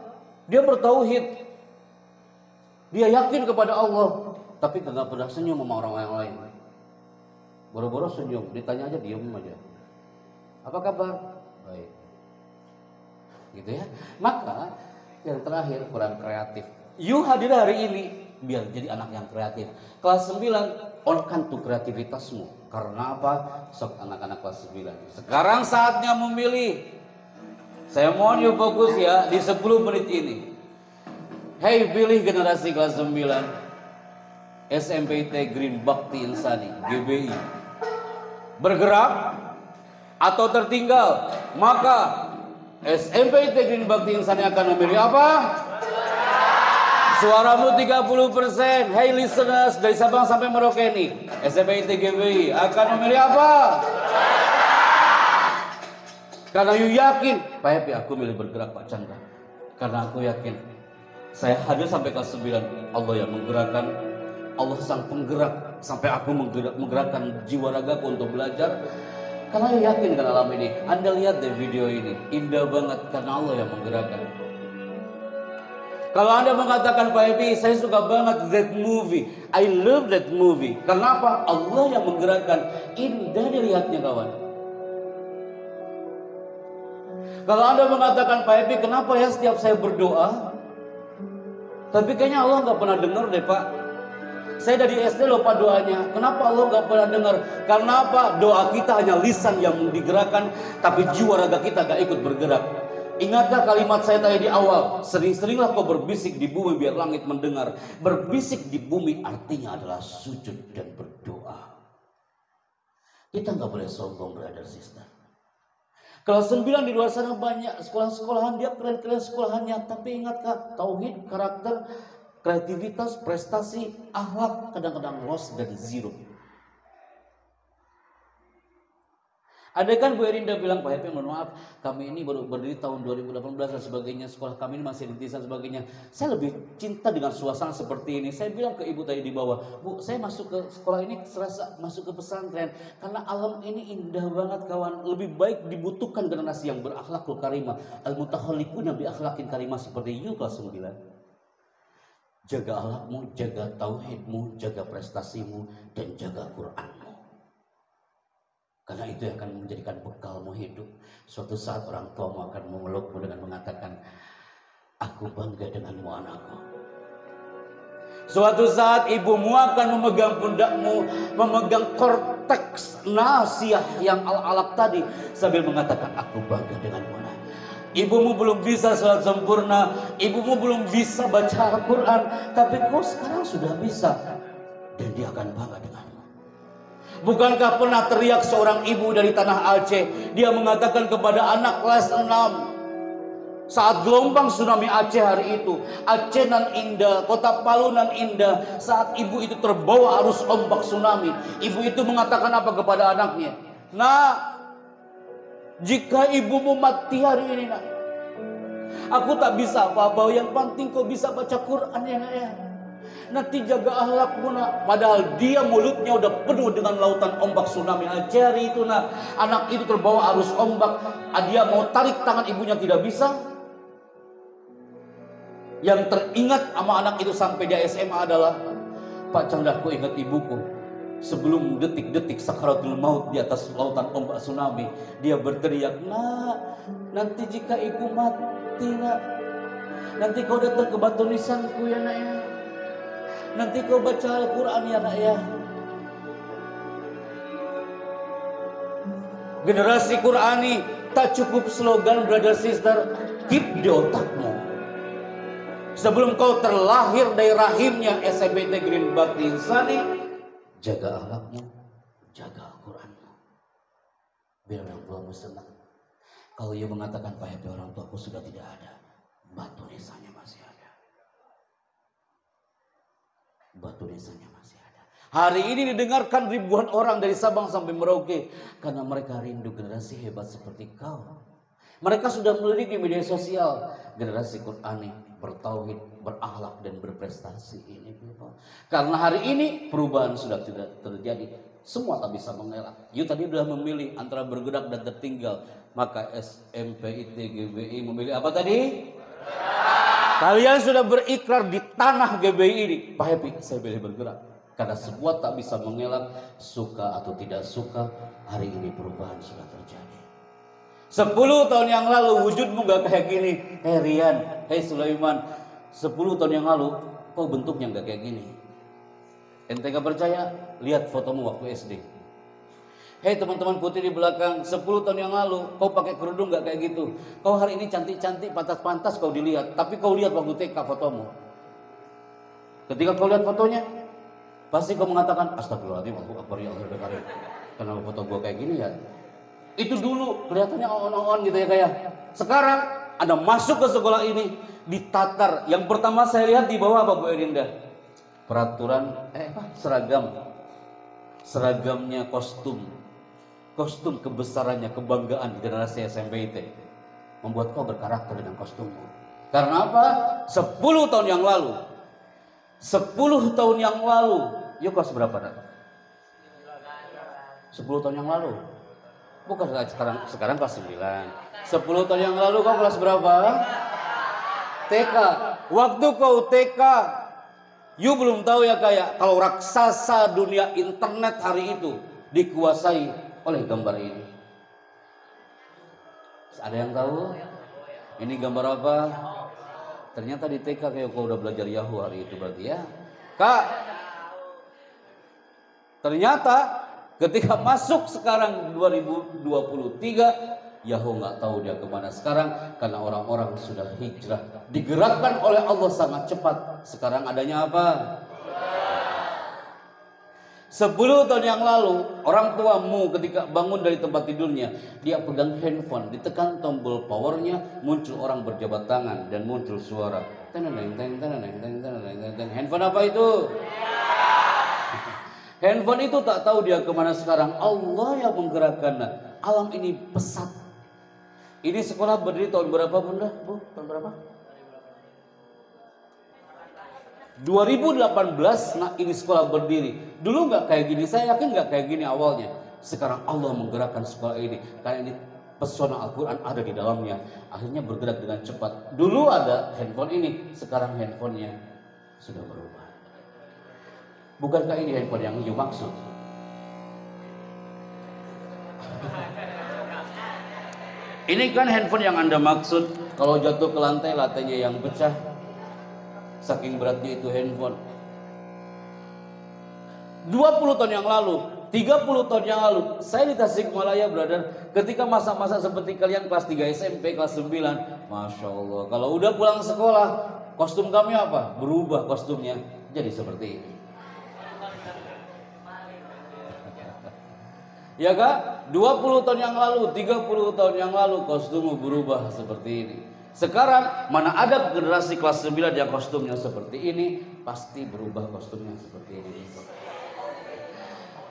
dia bertauhid, dia yakin kepada Allah, tapi nggak pernah senyum sama orang lain. Boro-boro senyum, ditanya aja diam aja. Apa kabar? Baik. Gitu ya. Maka yang terakhir, kurang kreatif. You hadir hari ini biar jadi anak yang kreatif. Kelas 9, on-kan tuh kreativitasmu. Karena apa? Sok anak-anak kelas 9. Sekarang saatnya memilih. Saya mohon you fokus ya di 10 menit ini. Hey, pilih generasi kelas 9. SMPT Green Bakti Insani, GBI. Bergerak atau tertinggal, maka SMPT Green Bakti Insani akan memilih apa? Suaramu 30%. Hey listeners dari Sabang sampai Merauke nih, SMPT GBI akan memilih apa? Karena you yakin, Pak Happy, aku milih bergerak Pak Chandra. Karena aku yakin, saya hadir sampai kelas 9, Allah yang menggerakkan, Allah sang penggerak, sampai aku menggerakkan jiwa ragaku untuk belajar. Karena you yakin dengan alam ini. Anda lihat deh video ini, indah banget karena Allah yang menggerakkan. Kalau Anda mengatakan Pak Happy, saya suka banget that movie, I love that movie. Kenapa? Allah yang menggerakkan. Indah dilihatnya kawan. Kalau Anda mengatakan Pak Happy, kenapa ya setiap saya berdoa, tapi kayaknya Allah nggak pernah dengar deh Pak. Saya dari SD lupa doanya. Kenapa Allah nggak pernah dengar? Karena apa? Doa kita hanya lisan yang digerakkan, tapi jiwa raga kita nggak ikut bergerak. Ingatkah kalimat saya tadi di awal? Sering-seringlah kau berbisik di bumi biar langit mendengar. Berbisik di bumi artinya adalah sujud dan berdoa. Kita nggak boleh sombong, brother sister. Kelas 9 di luar sana banyak sekolah-sekolahan, dia keren-keren sekolahannya. Tapi ingatkah? Tauhid, karakter, kreativitas, prestasi, akhlak kadang-kadang lost dan zero. Ada kan Bu Erinda bilang, Pak Happy mohon maaf, kami ini baru berdiri tahun 2018 dan sebagainya, sekolah kami ini masih rintisan dan sebagainya. Saya lebih cinta dengan suasana seperti ini. Saya bilang ke ibu tadi di bawah, Bu, saya masuk ke sekolah ini serasa masuk ke pesantren karena alam ini indah banget kawan. Lebih baik dibutuhkan generasi yang berakhlakul karimah, al-mutakhaliquna bi akhlaqin karimah seperti you kelas 9. Jaga akhlakmu, jaga tauhidmu, jaga prestasimu, dan jaga Quranmu. Karena itu yang akan menjadikan bekalmu hidup. Suatu saat orang tuamu akan memelukmu dengan mengatakan, aku bangga denganmu anakku. Suatu saat ibumu akan memegang pundakmu, memegang korteks nasiah yang al-alaq tadi, sambil mengatakan, aku bangga denganmu anak. Ibumu belum bisa sholat sempurna, ibumu belum bisa baca Al-Quran, tapi kau sekarang sudah bisa. Dan dia akan bangga denganmu. Bukankah pernah teriak seorang ibu dari tanah Aceh, dia mengatakan kepada anak kelas 6, saat gelombang tsunami Aceh hari itu, Aceh nan indah, kota Palu nan indah, saat ibu itu terbawa arus ombak tsunami, ibu itu mengatakan apa kepada anaknya? Nak, jika ibumu mati hari ini nak, aku tak bisa apa-apa, yang penting kau bisa baca Quran ya nak ya. Nanti jaga akhlakmu nak. Padahal dia mulutnya udah penuh dengan lautan ombak tsunami Aceh hari itu nak. Anak itu terbawa arus ombak, dia mau tarik tangan ibunya tidak bisa. Yang teringat sama anak itu sampai dia SMA adalah, Pak Chandra, aku ingat ibuku sebelum detik-detik sakaratul maut di atas lautan ombak tsunami, dia berteriak, nak, nanti jika ibu mati nak, nanti kau datang ke batu nisanku ya nak ya, nanti kau baca Al-Quran ya nak ya. Generasi Qurani tak cukup slogan brother sister, keep di otakmu. Sebelum kau terlahir dari rahimnya SMPT Green Bakti Insani, jaga akhlakmu, jaga Al-Quranmu. Biar orang tuamu senang. Kalau ia mengatakan, Pak Happy, orang tuaku sudah tidak ada, batu nisanya masih ada. Batu nisanya masih ada. Hari ini didengarkan ribuan orang dari Sabang sampai Merauke, karena mereka rindu generasi hebat seperti kau. Mereka sudah melidiki media sosial, generasi Qurani, bertauhid, berakhlak dan berprestasi ini. Karena hari ini perubahan sudah tidak terjadi, semua tak bisa mengelak. You tadi sudah memilih antara bergerak dan tertinggal, maka SMP ITGBI memilih apa tadi? Kalian sudah berikrar di tanah GBI ini, Pak Happy, saya pilih bergerak. Karena semua tak bisa mengelak, suka atau tidak suka, hari ini perubahan sudah terjadi. 10 tahun yang lalu wujudmu gak kayak gini. Hei Rian, hei Sulaiman, 10 tahun yang lalu kau bentuknya gak kayak gini. Ente gak percaya? Lihat fotomu waktu SD. Hei teman-teman putih di belakang, 10 tahun yang lalu kau pakai kerudung gak kayak gitu. Kau hari ini cantik-cantik, pantas-pantas kau dilihat. Tapi kau lihat waktu TK fotomu. Ketika kau lihat fotonya, pasti kau mengatakan, astagfirullahaladzim, Allahu Akbar, ya Allah, kenapa foto gua kayak gini ya? Itu dulu kelihatannya on gitu ya kayak. Sekarang Anda masuk ke sekolah ini, ditatar. Yang pertama saya lihat di bawah apa Bu Erinda? Peraturan seragam. Seragamnya kostum. Kostum kebesarannya, kebanggaan generasi SMP IT. Membuat kau berkarakter dengan kostummu. Karena apa? 10 tahun yang lalu. 10 tahun yang lalu. Yuk kelas berapa nak? 10 tahun yang lalu. Bukan sekarang kelas 9. 10 tahun yang lalu kau kelas berapa? TK. Waktu kau TK, you belum tahu ya kayak kalau raksasa dunia internet hari itu dikuasai oleh gambar ini. Ada yang tahu? Ini gambar apa? Ternyata di TK kayak kau udah belajar Yahoo hari itu berarti ya. Kak, ternyata ketika masuk sekarang 2023, Yahoo nggak tahu dia kemana sekarang karena orang-orang sudah hijrah, digerakkan oleh Allah sangat cepat. Sekarang adanya apa? 10 tahun yang lalu orang tuamu ketika bangun dari tempat tidurnya, dia pegang handphone, ditekan tombol powernya, muncul orang berjabat tangan dan muncul suara. Handphone apa itu? Handphone itu tak tahu dia kemana sekarang. Allah yang menggerakkan. Alam ini pesat. Ini sekolah berdiri tahun berapa Bunda? Bu, tahun berapa? 2018. Nah ini sekolah berdiri. Dulu nggak kayak gini. Saya yakin nggak kayak gini awalnya. Sekarang Allah menggerakkan sekolah ini. Karena ini pesona Al-Quran ada di dalamnya. Akhirnya bergerak dengan cepat. Dulu ada handphone ini. Sekarang handphonenya sudah berubah. Bukankah ini handphone yang you maksud? Ini kan handphone yang Anda maksud. Kalau jatuh ke lantai, lantainya yang pecah. Saking beratnya itu handphone. 20 tahun yang lalu, 30 tahun yang lalu, saya di Tasikmalaya, brother. Ketika masa-masa seperti kalian kelas 3 SMP, kelas 9, Masya Allah. Kalau udah pulang sekolah, kostum kami apa? Berubah kostumnya jadi seperti ini. Ya kak, 20 tahun yang lalu, 30 tahun yang lalu kostummu berubah seperti ini. Sekarang mana ada generasi kelas 9 yang kostumnya seperti ini, pasti berubah kostumnya seperti ini.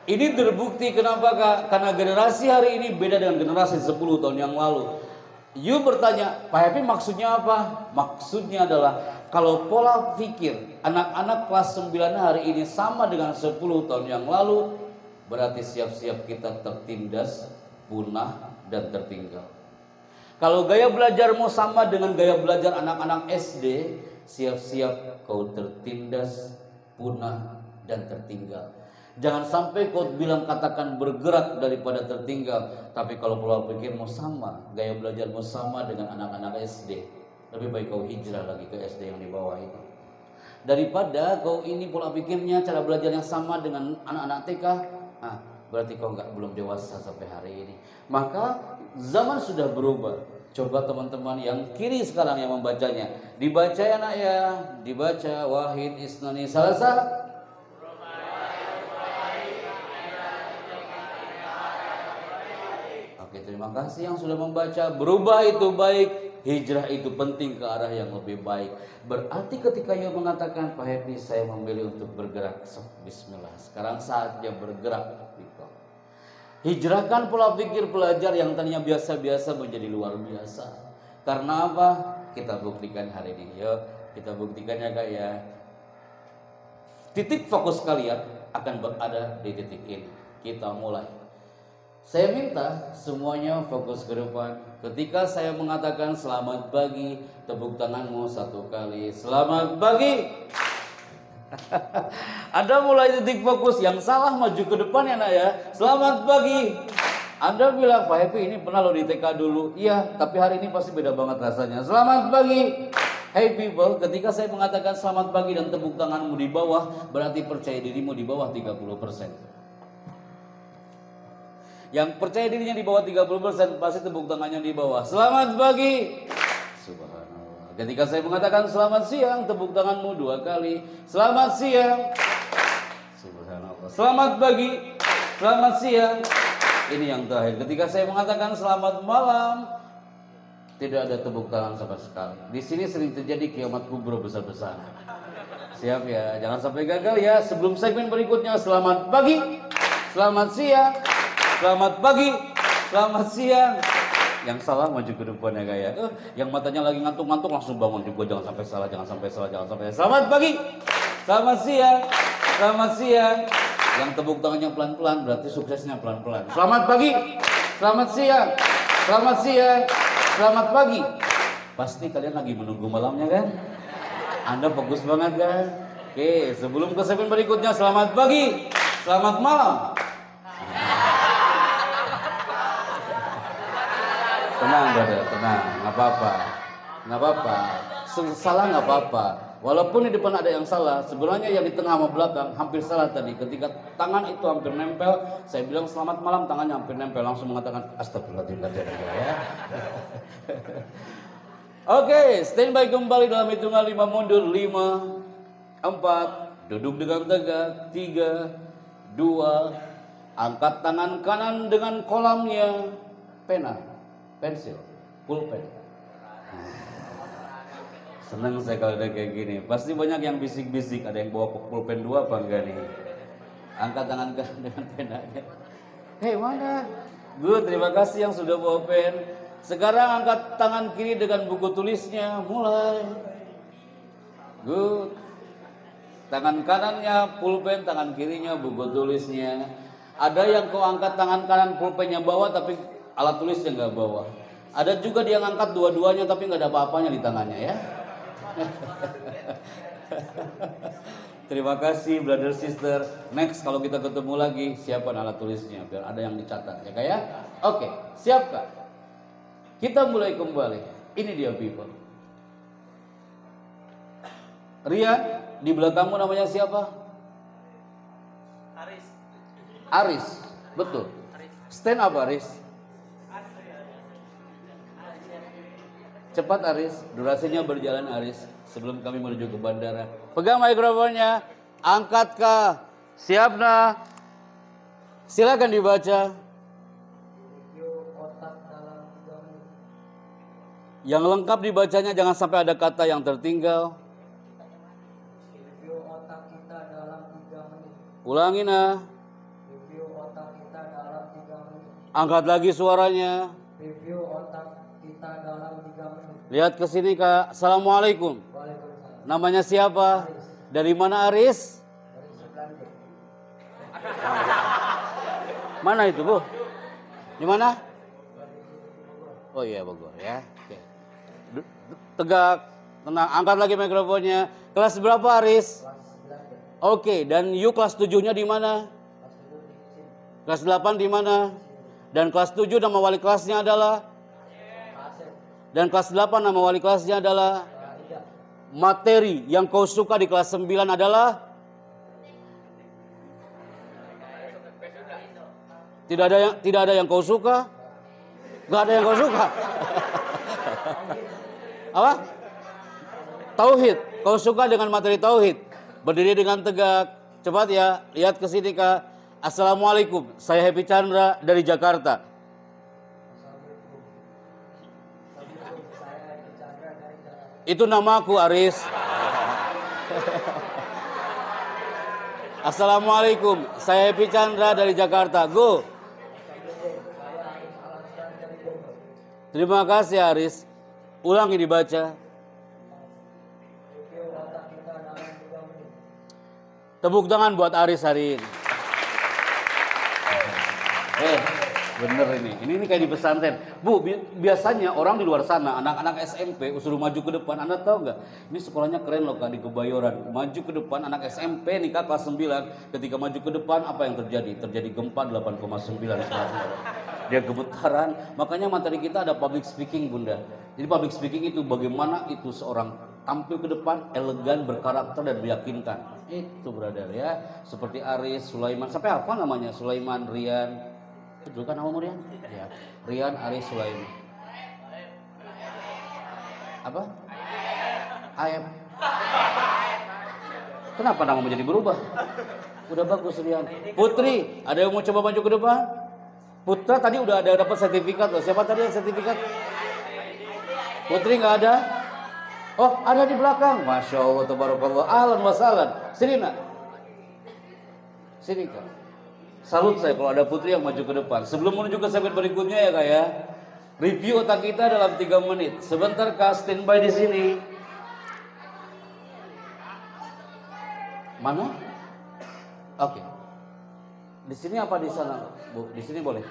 Ini terbukti kenapa kak? Karena generasi hari ini beda dengan generasi 10 tahun yang lalu. You bertanya, Pak Happy maksudnya apa? Maksudnya adalah kalau pola pikir anak-anak kelas 9 hari ini sama dengan 10 tahun yang lalu, berarti siap-siap kita tertindas, punah, dan tertinggal. Kalau gaya belajarmu sama dengan gaya belajar anak-anak SD, siap-siap kau tertindas, punah, dan tertinggal. Jangan sampai kau bilang katakan bergerak daripada tertinggal, tapi kalau pola pikirmu sama, gaya belajarmu sama dengan anak-anak SD, lebih baik kau hijrah lagi ke SD yang di bawah itu. Daripada kau ini pola pikirnya, cara belajarnya sama dengan anak-anak TK, berarti kau belum dewasa sampai hari ini. Maka zaman sudah berubah. Coba teman-teman yang kiri sekarang yang membacanya, dibaca ya nak ya, dibaca wahid isnani salasa. Oke, terima kasih yang sudah membaca. Berubah itu baik, hijrah itu penting ke arah yang lebih baik. Berarti ketika ia mengatakan, Pak Happy saya memilih untuk bergerak, bismillah, sekarang saatnya bergerak. Hijrahkan pola pikir pelajar yang tadinya biasa-biasa menjadi luar biasa. Karena apa? Kita buktikan hari ini. Yuk, kita buktikan ya kak ya. Titik fokus kalian akan berada di titik ini. Kita mulai. Saya minta semuanya fokus ke depan. Ketika saya mengatakan selamat pagi, tepuk tanganmu satu kali. Selamat pagi. Anda mulai titik fokus, yang salah maju ke depan ya nak ya. Selamat pagi. Anda bilang Pak Happy ini pernah lo di TK dulu. Iya, tapi hari ini pasti beda banget rasanya. Selamat pagi. Hey people, ketika saya mengatakan selamat pagi dan tepuk tanganmu di bawah, berarti percaya dirimu di bawah 30%. Yang percaya dirinya di bawah 30% pasti tepuk tangannya di bawah. Selamat pagi. Subhanallah. Ketika saya mengatakan selamat siang, tepuk tanganmu 2 kali. Selamat siang. Subhanallah. Selamat pagi. Selamat siang. Ini yang terakhir. Ketika saya mengatakan selamat malam, tidak ada tepuk tangan sama sekali. Di sini sering terjadi kiamat kubur besar-besaran. Siap ya, jangan sampai gagal ya. Sebelum segmen berikutnya, selamat pagi, selamat siang, selamat pagi, selamat siang. Yang salah maju ke depan ya kayak. Yang matanya lagi ngantuk-ngantuk langsung bangun juga. Jangan sampai salah, jangan sampai salah, jangan sampai salah. Selamat pagi, selamat siang, selamat siang. Yang tepuk tangannya pelan-pelan berarti suksesnya pelan-pelan. Selamat pagi, selamat siang, selamat siang, selamat pagi. Pasti kalian lagi menunggu malamnya kan? Anda fokus banget kan? Oke, sebelum ke segmen berikutnya, selamat pagi, selamat malam. Tenang brother, tenang, nggak apa-apa, nggak apa-apa. Salah nggak apa-apa. Walaupun di depan ada yang salah, sebenarnya yang di tengah sama belakang hampir salah tadi. Ketika tangan itu hampir nempel, saya bilang selamat malam, tangannya hampir nempel, langsung mengatakan astagfirullahaladzim ya. Oke, standby kembali dalam hitungan 5 mundur, 5, 4, duduk dengan tegak, 3, 2, angkat tangan kanan dengan kolamnya, pena, pensil, pulpen. Senang saya kalau udah kayak gini. Pasti banyak yang bisik-bisik, ada yang bawa pulpen 2 apa enggak nih? Angkat tangan kanan dengan penanya. Hei mana? Good, terima kasih yang sudah bawa pen. Sekarang angkat tangan kiri dengan buku tulisnya, mulai. Good. Tangan kanannya pulpen, tangan kirinya buku tulisnya. Ada yang kau angkat tangan kanan pulpennya bawa tapi alat tulisnya nggak bawa. Ada juga dia ngangkat dua-duanya tapi nggak ada apa-apanya di tangannya ya. Terima kasih brother sister. Next kalau kita ketemu lagi siapkan alat tulisnya biar ada yang dicatat ya kak ya. Oke, siap kak. Kita mulai kembali. Ini dia people. Rian, di belakangmu namanya siapa? Aris. Aris, betul. Stand up Aris. Cepat Aris, durasinya berjalan Aris. Sebelum kami menuju ke bandara. Pegang mikrofonnya, angkat kak. Siap nah. Silakan dibaca. Yang lengkap dibacanya, jangan sampai ada kata yang tertinggal. Review otak kita dalam 3 menit. Ulangi nah. Review otak kita dalam 3 menit. Angkat lagi suaranya. Review otak kita dalam 3 menit. Lihat ke sini kak. Assalamualaikum. Waalaikumsalam. Namanya siapa? Aris. Dari mana Aris? Dari Sebelanjut. Mana itu bu? Di mana? Oh iya Bogor ya. Oke. Tegak, tenang. Angkat lagi mikrofonnya. Kelas berapa Aris? Kelas 9. Oke. Dan you kelas 7-nya di mana? Kelas 7 di sini. Kelas 8 di mana? Dan kelas 7 nama wali kelasnya adalah? Kasep. Dan kelas 8 nama wali kelasnya adalah? Ida. Materi yang kau suka di kelas 9 adalah? Tidak ada yang kau suka? Gak ada yang kau suka? Apa? Tauhid. Kau suka dengan materi tauhid. Berdiri dengan tegak. Cepat ya, lihat ke sini Kak. Assalamualaikum, saya Happy Chandra dari Jakarta. Itu namaku Aris. Assalamualaikum, saya Happy Chandra dari Jakarta. Go. Terima kasih Aris. Ulangi dibaca. Tepuk tangan buat Aris hari ini. Bener ini kayak di pesantren. Bu, biasanya orang di luar sana, anak-anak SMP suruh maju ke depan. Anda tahu nggak? Ini sekolahnya keren loh Kak, di Kebayoran. Maju ke depan, anak SMP nih Kak, kelas 9. Ketika maju ke depan, apa yang terjadi? Terjadi gempa 8,9. Dia gemetaran. Makanya materi kita ada public speaking Bunda. Jadi public speaking itu bagaimana itu seorang tampil ke depan, elegan, berkarakter dan meyakinkan. Itu brother ya. Seperti Aris, Sulaiman, sampai hafal namanya? Sulaiman, Rian. Itu kan nama Rian? Ya. Rian, Aris, Sulaiman. Apa? Ayam. Kenapa nama menjadi berubah? Udah bagus Rian. Putri, ada yang mau coba maju ke depan? Putra tadi udah ada dapat sertifikat loh. Siapa tadi yang sertifikat? Putri nggak ada? Oh, ada di belakang. Masya Allah, tabarakallah. Ahlan wa sahlan. Sini nak. Sini Kak. Salut saya kalau ada putri yang maju ke depan. Sebelum menuju ke segmen berikutnya ya Kak ya. Review otak kita dalam 3 menit. Sebentar Kak, standby di sini. Mana? Oke. Di sini apa di sana, Bu? Di sini boleh.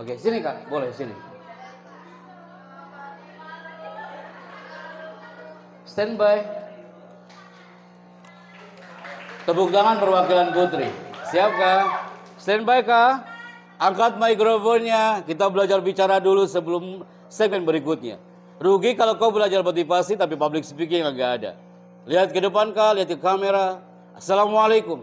Oke, sini Kak, boleh sini. Standby. Tepuk tangan perwakilan putri. Siap Kak? Standby Kak. Angkat mikrofonnya. Kita belajar bicara dulu sebelum segmen berikutnya. Rugi kalau kau belajar motivasi tapi public speaking nggak ada. Lihat ke depan Kak, lihat ke kamera. Assalamualaikum.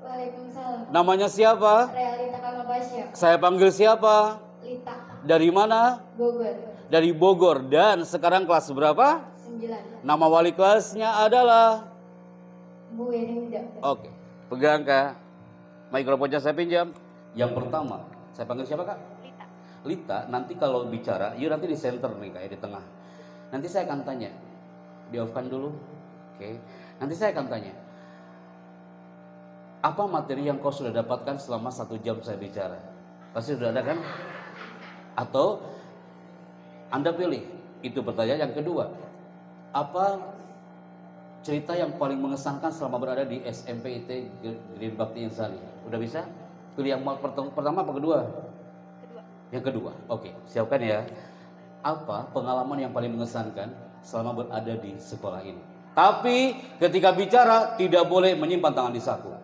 Waalaikumsalam. Namanya siapa? Realita Kamabasya. Saya panggil siapa? Lita. Dari mana? Bogor. Dari Bogor. Dan sekarang kelas berapa? 9. Nama wali kelasnya adalah? Bu Erinda. Oke, pegang Kak. Mikrofonnya saya pinjam. Yang pertama, saya panggil siapa Kak? Lita. Lita, nanti kalau bicara, yuk nanti di center nih kayak di tengah. Nanti saya akan tanya. Di-off-kan dulu. Oke. Nanti saya akan tanya. Apa materi yang kau sudah dapatkan selama 1 jam saya bicara? Pasti sudah ada kan? Atau Anda pilih. Itu pertanyaan yang kedua. Apa cerita yang paling mengesankan selama berada di SMP IT Green Bakti Insani? Udah bisa? Pilih yang pertama apa kedua? Kedua. Yang kedua. Oke, siapkan ya. Apa pengalaman yang paling mengesankan selama berada di sekolah ini? Tapi ketika bicara tidak boleh menyimpan tangan di saku.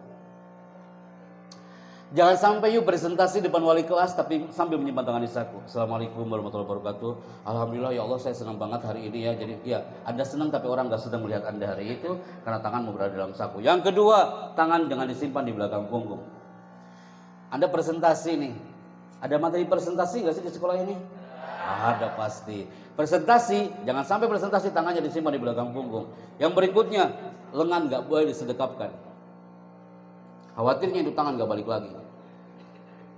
Jangan sampai yuk presentasi depan wali kelas tapi sambil menyimpan tangan di saku. Assalamualaikum warahmatullahi wabarakatuh. Alhamdulillah ya Allah saya senang banget hari ini ya. Jadi ya Anda senang tapi orang gak sedang melihat Anda hari itu karena tanganmu berada dalam saku. Yang kedua, tangan jangan disimpan di belakang punggung. Anda presentasi nih. Ada materi presentasi gak sih di sekolah ini? Ada pasti. Presentasi, jangan sampai presentasi tangannya disimpan di belakang punggung. Yang berikutnya, lengan gak boleh disedekapkan. Khawatirnya itu tangan gak balik lagi.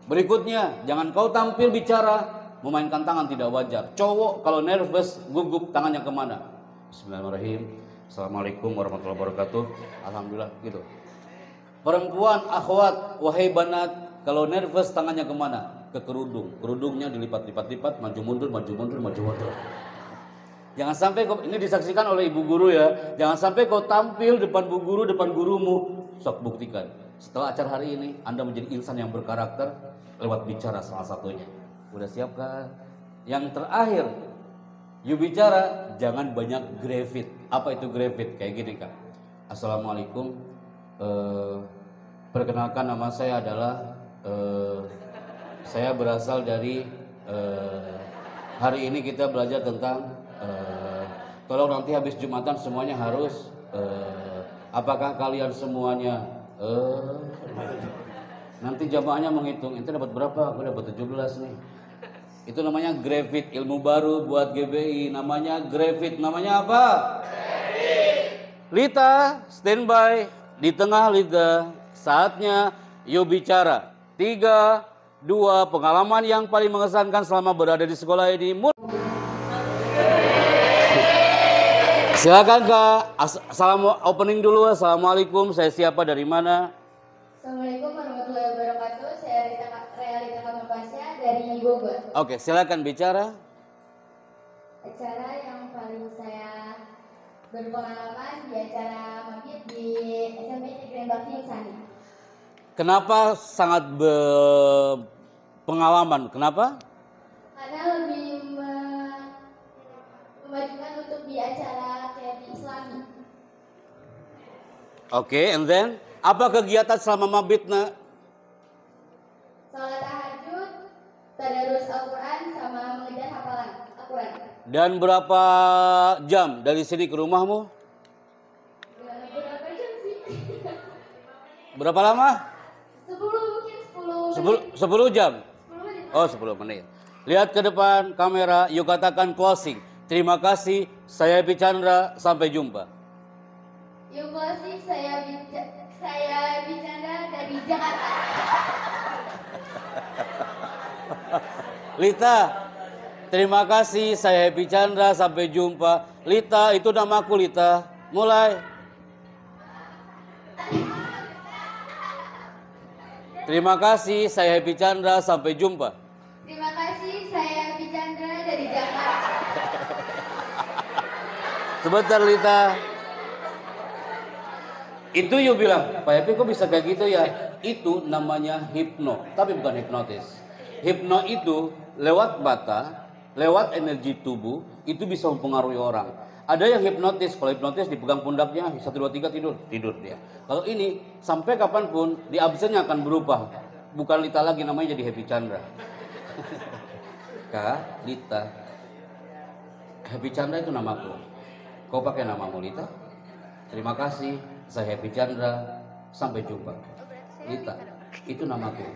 Berikutnya, jangan kau tampil bicara memainkan tangan tidak wajar. Cowok kalau nervous, gugup tangannya kemana? Bismillahirrahmanirrahim. Assalamualaikum warahmatullahi wabarakatuh. Alhamdulillah gitu. Perempuan, akhwat, wahai banat, kalau nervous tangannya kemana? Ke kerudung. Kerudungnya dilipat-lipat-lipat, maju mundur, maju mundur, maju mundur. Jangan sampai kau, ini disaksikan oleh ibu guru ya. Jangan sampai kau tampil depan bu guru, depan gurumu. Sok buktikan. Setelah acara hari ini, Anda menjadi insan yang berkarakter lewat bicara salah satunya. Udah siap kan? Yang terakhir, you bicara jangan banyak grafit. Apa itu grafit? Kayak gini Kak. Assalamualaikum. Perkenalkan nama saya adalah saya berasal dari hari ini kita belajar tentang tolong nanti habis Jumatan semuanya harus apakah kalian semuanya Nanti jamaahnya menghitung, itu dapat berapa? Gue dapat 17 nih. Itu namanya Grafit, ilmu baru buat GBI. Namanya Grafit. Namanya apa? Lita, standby. Di tengah Lita, saatnya yuk bicara. 3, 2, pengalaman yang paling mengesankan selama berada di sekolah ini. Silakan Kak. Opening dulu. Assalamualaikum. Saya siapa, dari mana? Assalamualaikum warahmatullahi wabarakatuh. Saya Realita Kamapasya dari Bogor. Oke, silakan bicara. Acara yang paling saya berpengalaman di acara Mabit di SMP Negeri Bakti Insani. Kenapa sangat berpengalaman? Kenapa? Karena lebih memajukan untuk di acara kayak di Islami. Oke, and then apa kegiatan selama mabit, nak? Salat tahajud, tadarus Al-Quran, sama mengejar hafalan Al-Quran. Dan berapa jam dari sini ke rumahmu? Berapa jam sih? Berapa lama? 10 mungkin 10 10 jam. 10 menit. Oh, 10 menit. Lihat ke depan kamera, yuk katakan closing. Terima kasih, saya Epi Chandra, sampai jumpa. Yuk closing, saya bicara dari Jakarta. Lita, terima kasih, saya Epi Chandra, sampai jumpa. Lita, itu namaku Lita. Mulai. Terima kasih, saya Epi Chandra, sampai jumpa. Terima kasih, saya Epi Chandra dari Jakarta. Sebentar Lita. Itu yuk bilang, Pak Epi kok bisa kayak gitu ya? Itu namanya hipno, tapi bukan hipnotis. Hipno itu lewat mata, lewat energi tubuh, itu bisa mempengaruhi orang. Ada yang hipnotis, kalau hipnotis dipegang pundaknya, 1, 2, 3 tidur dia. Kalau ini, sampai kapanpun, di absennya akan berubah. Bukan Lita lagi, namanya jadi Happy Chandra. Kak, Lita. Happy Chandra itu namaku. Kau pakai namamu Lita? Terima kasih, saya Happy Chandra. Sampai jumpa. Lita, itu namaku.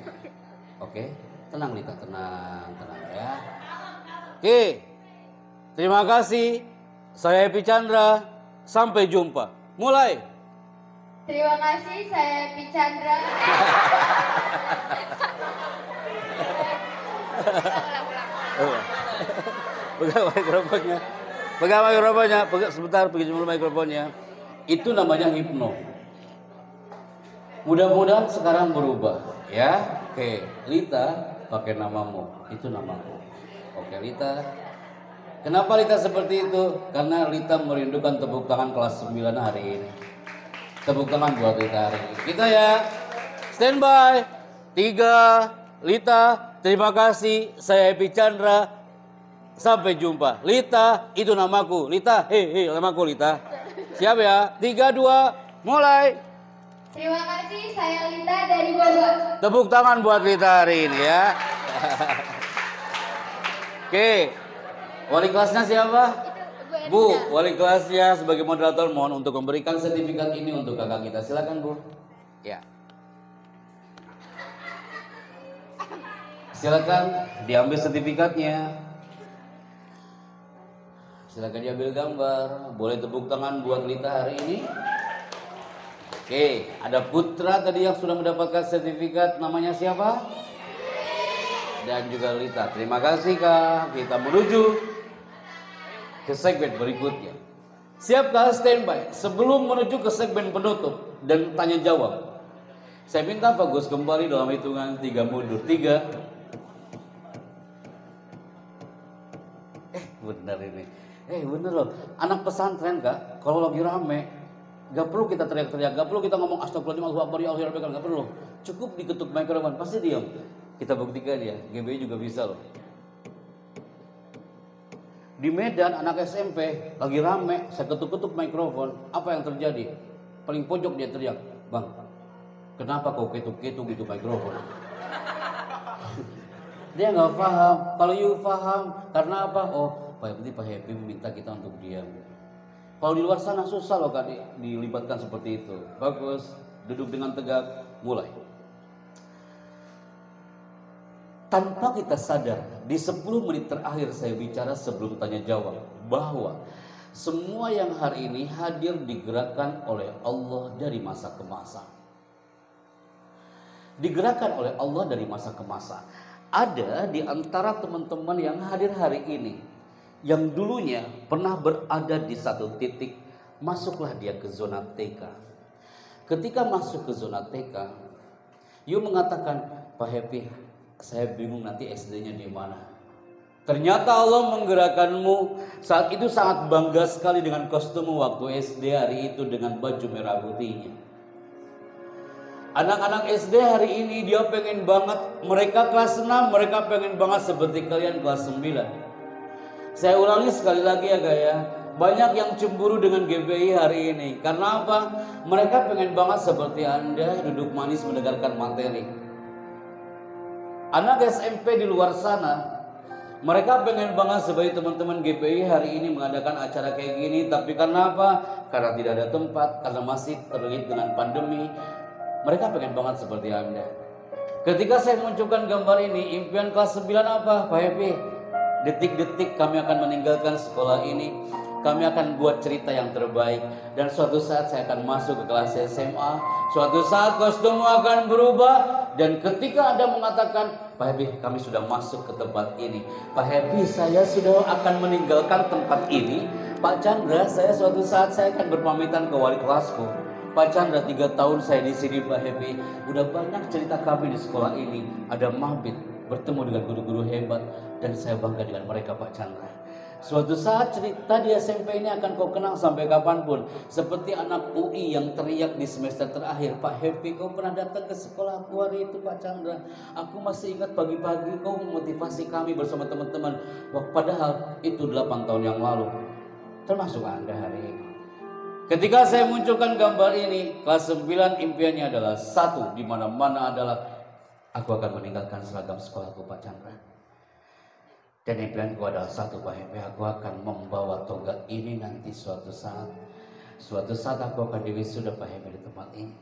Oke, tenang Lita, tenang ya. Oke, terima kasih, saya Happy Chandra. Sampai jumpa. Mulai. Terima kasih, saya Epi Chandra. Pegang mikrofonnya. Pegang mikrofonnya. Sebentar, pergi dulu mikrofonnya. Itu namanya hipno. Mudah-mudahan sekarang berubah, ya. Oke, Lita pakai namamu. Itu namaku. Oke, Lita. Kenapa Lita seperti itu? Karena Lita merindukan tepuk tangan kelas 9 hari ini. Tepuk tangan buat Lita hari ini. Kita ya. Standby. 3, Lita, terima kasih. Saya Epi Chandra. Sampai jumpa. Lita, itu namaku. Lita, hei, namaku Lita. Siap ya? 3, 2, mulai. Terima kasih, saya Lita dari Bogor. Tepuk tangan buat Lita hari ini ya. Oke. Wali kelasnya siapa? Bu, wali kelasnya sebagai moderator mohon untuk memberikan sertifikat ini untuk kakak kita. Silakan Bu. Ya. Silakan diambil sertifikatnya. Silakan diambil gambar. Boleh tepuk tangan buat Lita hari ini. Oke, ada Putra tadi yang sudah mendapatkan sertifikat. Namanya siapa? Dan juga Lita. Terima kasih Kak. Kita menuju ke segmen berikutnya. Siapkah standby? Sebelum menuju ke segmen penutup dan tanya jawab, saya minta fokus kembali dalam hitungan 3 mundur. 3. Benar ini. Bener loh. Anak pesantren Kak, kalau lagi rame, gak perlu kita teriak-teriak, gak perlu kita ngomong astagfirullahaladzim, Allahu Akbar, ya Allah, gak perlu. Cukup diketuk mikrofon, pasti diam. Kita buktikan ya, GBI juga bisa loh. Di Medan anak SMP lagi rame, saya ketuk-ketuk mikrofon, apa yang terjadi? Paling pojok dia teriak, Bang, kenapa kau ketuk-ketuk itu mikrofon? Dia nggak paham. Kalau you paham, karena apa? Oh, Pak Happy meminta kita untuk diam. Kalau di luar sana susah loh Kak dilibatkan seperti itu. Bagus, duduk dengan tegak, mulai. tanpa kita sadar, di 10 menit terakhir saya bicara sebelum tanya jawab, bahwa semua yang hari ini hadir digerakkan oleh Allah dari masa ke masa. Digerakkan oleh Allah dari masa ke masa. Ada di antara teman-teman yang hadir hari ini, yang dulunya pernah berada di satu titik, masuklah dia ke zona TK. Ketika masuk ke zona TK, you mengatakan, Pak Happy, saya bingung nanti SD-nya di mana. Ternyata Allah menggerakkanmu. Saat itu sangat bangga sekali dengan kostummu waktu SD hari itu dengan baju merah putihnya. Anak-anak SD hari ini dia pengen banget, mereka kelas 6, mereka pengen banget seperti kalian kelas 9. Saya ulangi sekali lagi ya Gaya, banyak yang cemburu dengan GBI hari ini. Karena apa? Mereka pengen banget seperti Anda duduk manis mendengarkan materi. Anak SMP di luar sana, mereka pengen banget sebagai teman-teman GPI hari ini mengadakan acara kayak gini. Tapi karena apa? Karena tidak ada tempat, karena masih terlilit dengan pandemi. Mereka pengen banget seperti Anda. Ketika saya munculkan gambar ini, impian kelas 9 apa? Pak Happy, detik-detik kami akan meninggalkan sekolah ini. Kami akan buat cerita yang terbaik. Dan suatu saat saya akan masuk ke kelas SMA. Suatu saat kostummu akan berubah. Dan ketika Anda mengatakan, Pak Happy, kami sudah masuk ke tempat ini. Pak Happy, saya sudah akan meninggalkan tempat ini. Pak Chandra, saya suatu saat saya akan berpamitan ke wali kelasku. Pak Chandra, 3 tahun saya di sini Pak Happy. Udah banyak cerita kami di sekolah ini. Ada Mabit, bertemu dengan guru-guru hebat. Dan saya bangga dengan mereka Pak Chandra. Suatu saat cerita di SMP ini akan kau kenang sampai kapanpun. Seperti anak UI yang teriak di semester terakhir, Pak Happy, kau pernah datang ke sekolah aku hari itu Pak Chandra. Aku masih ingat pagi-pagi kau memotivasi kami bersama teman-teman. Padahal itu 8 tahun yang lalu. Termasuk Anda hari ini. Ketika saya munculkan gambar ini, kelas 9 impiannya adalah satu, di mana-mana adalah aku akan meninggalkan seragam sekolahku Pak Chandra. Dan impianku adalah satu Pak Happy, aku akan membawa toga ini nanti suatu saat. Suatu saat aku akan diwisuda Pak Happy di tempat ini.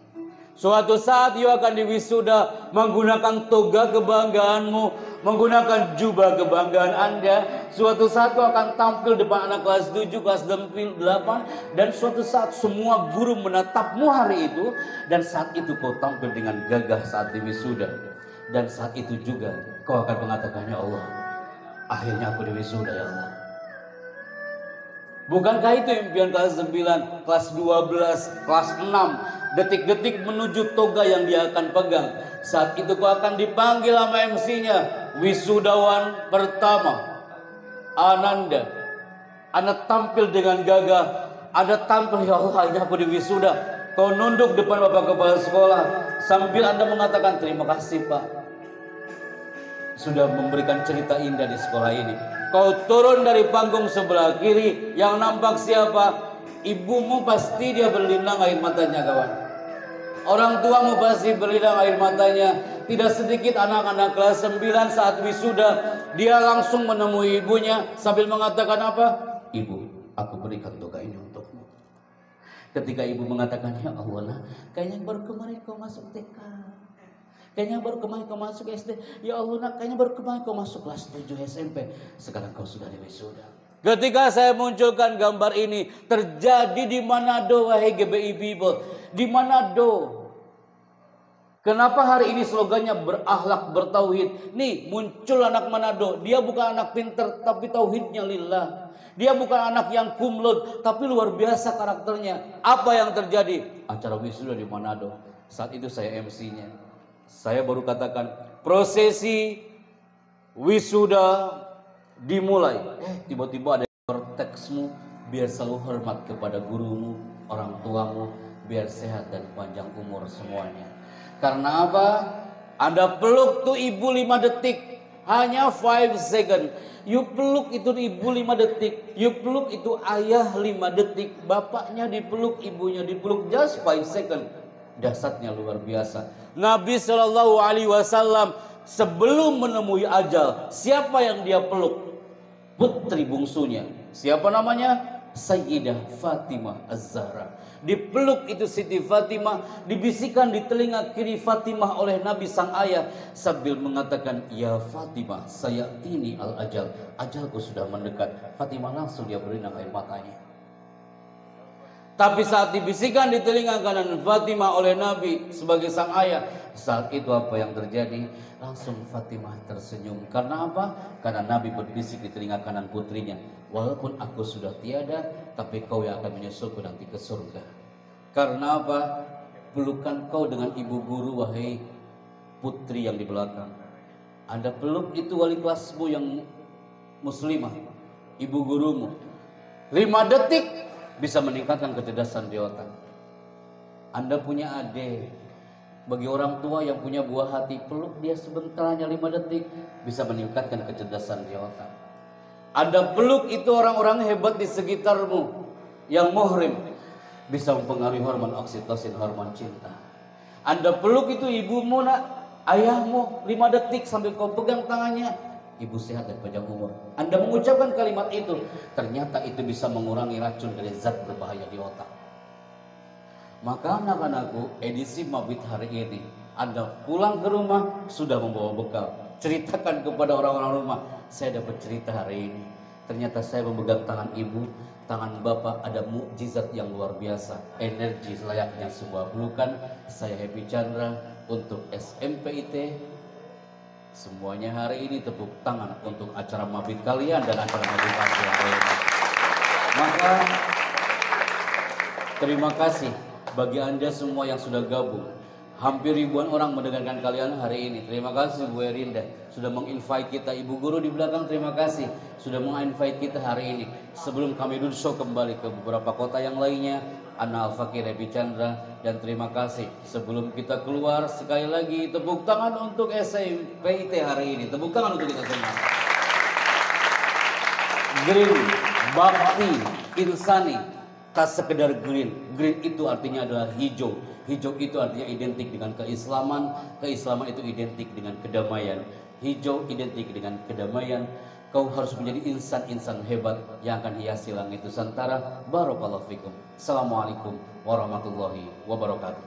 Suatu saat you akan diwisuda menggunakan toga kebanggaanmu, menggunakan jubah kebanggaan Anda. Suatu saat kau akan tampil depan anak kelas 7, kelas 8. Dan suatu saat semua guru menatapmu hari itu. Dan saat itu kau tampil dengan gagah saat diwisuda. Dan saat itu juga kau akan mengatakan, ya Allah, akhirnya aku diwisuda ya Allah. Bukankah itu impian kelas 9, kelas 12, kelas 6, detik-detik menuju toga yang dia akan pegang. Saat itu kau akan dipanggil sama MC-nya, wisudawan pertama, Ananda. Anda tampil dengan gagah, Anda tampil, ya Allah akhirnya aku diwisuda. Kau nunduk depan Bapak Kepala Sekolah sambil Anda mengatakan, terima kasih Pak, sudah memberikan cerita indah di sekolah ini. Kau turun dari panggung sebelah kiri, yang nampak siapa? Ibumu pasti dia berlinang air matanya kawan. Orang tuamu pasti berlinang air matanya. Tidak sedikit anak-anak kelas 9 saat wisuda, dia langsung menemui ibunya sambil mengatakan apa? Ibu, aku berikan toga ini untukmu. Ketika ibu mengatakan, ya Allah, kayaknya baru kemarin kau masuk TK. Kayaknya baru kemarin kau masuk SD. Ya Allah nak, kayaknya baru kemarin kau masuk kelas 7 SMP. Sekarang kau sudah diwisuda. Ketika saya munculkan gambar ini, terjadi di Manado, wahai GBI people. Di Manado. Kenapa hari ini slogannya berakhlak bertauhid? Nih muncul anak Manado. Dia bukan anak pinter, tapi tauhidnya lillah. Dia bukan anak yang kumlot, tapi luar biasa karakternya. Apa yang terjadi? Acara wisuda di Manado. Saat itu saya MC-nya. Saya baru katakan, prosesi wisuda dimulai. Tiba-tiba ada teksmu, biar selalu hormat kepada gurumu, orang tuamu, biar sehat dan panjang umur semuanya. Karena apa? Anda peluk tuh ibu 5 detik, hanya 5 second. You peluk itu ibu 5 detik, you peluk itu ayah 5 detik, bapaknya dipeluk, ibunya dipeluk, just 5 second. Dahsyatnya luar biasa. Nabi Shallallahu Alaihi Wasallam sebelum menemui ajal, siapa yang dia peluk? Putri bungsunya. Siapa namanya? Sayyidah Fatimah Az-Zahra. Dipeluk itu Siti Fatimah, dibisikkan di telinga kiri Fatimah oleh Nabi sang ayah sambil mengatakan, "Ya Fatimah, sayatini al-ajal." Ajalku sudah mendekat. Fatimah langsung dia berinang air matanya. Tapi saat dibisikkan di telinga kanan Fatimah oleh Nabi sebagai sang ayah, saat itu apa yang terjadi? Langsung Fatimah tersenyum. Karena apa? Karena Nabi berbisik di telinga kanan putrinya, "Walaupun aku sudah tiada, tapi kau yang akan menyusulku nanti ke surga." Karena apa? Pelukan kau dengan ibu guru, wahai putri yang di belakang. Anda peluk itu wali kelasmu yang muslimah, ibu gurumu. 5 detik bisa meningkatkan kecerdasan di otak. Anda punya adik, bagi orang tua yang punya buah hati, peluk dia sebentar, hanya 5 detik bisa meningkatkan kecerdasan di otak. Anda peluk itu orang-orang hebat di sekitarmu yang muhrim, bisa mempengaruhi hormon oksitosin, hormon cinta. Anda peluk itu ibumu, ayahmu 5 detik sambil kau pegang tangannya, ibu sehat dan panjang umur. Anda mengucapkan kalimat itu, ternyata itu bisa mengurangi racun dari zat berbahaya di otak. Maka anak-anakku, edisi Mabit hari ini, Anda pulang ke rumah sudah membawa bekal. Ceritakan kepada orang-orang rumah, saya dapat cerita hari ini. Ternyata saya memegang tangan ibu, tangan bapak, ada mukjizat yang luar biasa. Energi selayaknya sebuah pelukan. Saya Happy Chandra untuk SMPIT. Semuanya hari ini tepuk tangan untuk acara Mabit kalian dan acara Mabit kalian hari ini. Maka terima kasih bagi Anda semua yang sudah gabung. Hampir ribuan orang mendengarkan kalian hari ini. Terima kasih Bu Erinda sudah menginvite kita. Ibu guru di belakang, terima kasih sudah menginvite kita hari ini. Sebelum kami roadshow kembali ke beberapa kota yang lainnya, Ana Al-Fakir Happy Chandra, dan terima kasih sebelum kita keluar sekali lagi tepuk tangan untuk SMPIT hari ini. Tepuk tangan untuk kita semua. Green, Bakti, Insani, tak sekedar green. Green itu artinya adalah hijau. Hijau itu artinya identik dengan keislaman. Keislaman itu identik dengan kedamaian. Hijau identik dengan kedamaian. Kau harus menjadi insan-insan hebat yang akan hiasi langit Nusantara. Barakallahu fikum. Assalamualaikum warahmatullahi wabarakatuh.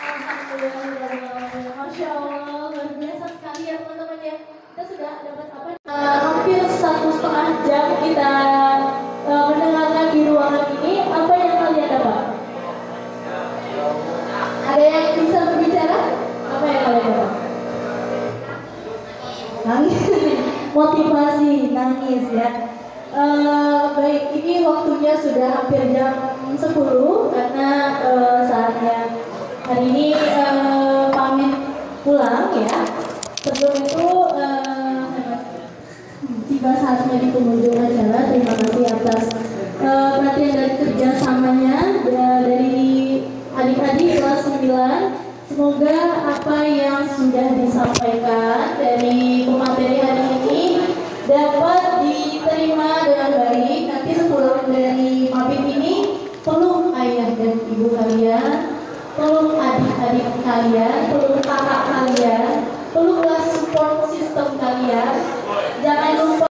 Alhamdulillah, Masya Allah, luar biasa sekali ya teman-teman ya. Kita sudah dapat apa? Hampir 1,5 jam kita mendengarkan di ruangan ini. Apa yang kalian dapat? Ada yang bisa berbicara? Apa yang kalian dapat? Nangis, motivasi, nangis ya. Baik, ini waktunya sudah hampir jam 10 karena saatnya hari ini pamit pulang ya. Sebelum itu tiba saatnya di penghujung acara. Terima kasih atas perhatian dan kerjasamanya dari adik-adik kelas 9. Semoga apa yang sudah disampaikan dari pemateri hari ini dapat diterima dengan baik. Nanti sepulang dari Mabit ini, peluk ayah dan ibu kalian, peluk adik-adik kalian, peluk kakak kalian, peluklah support system kalian.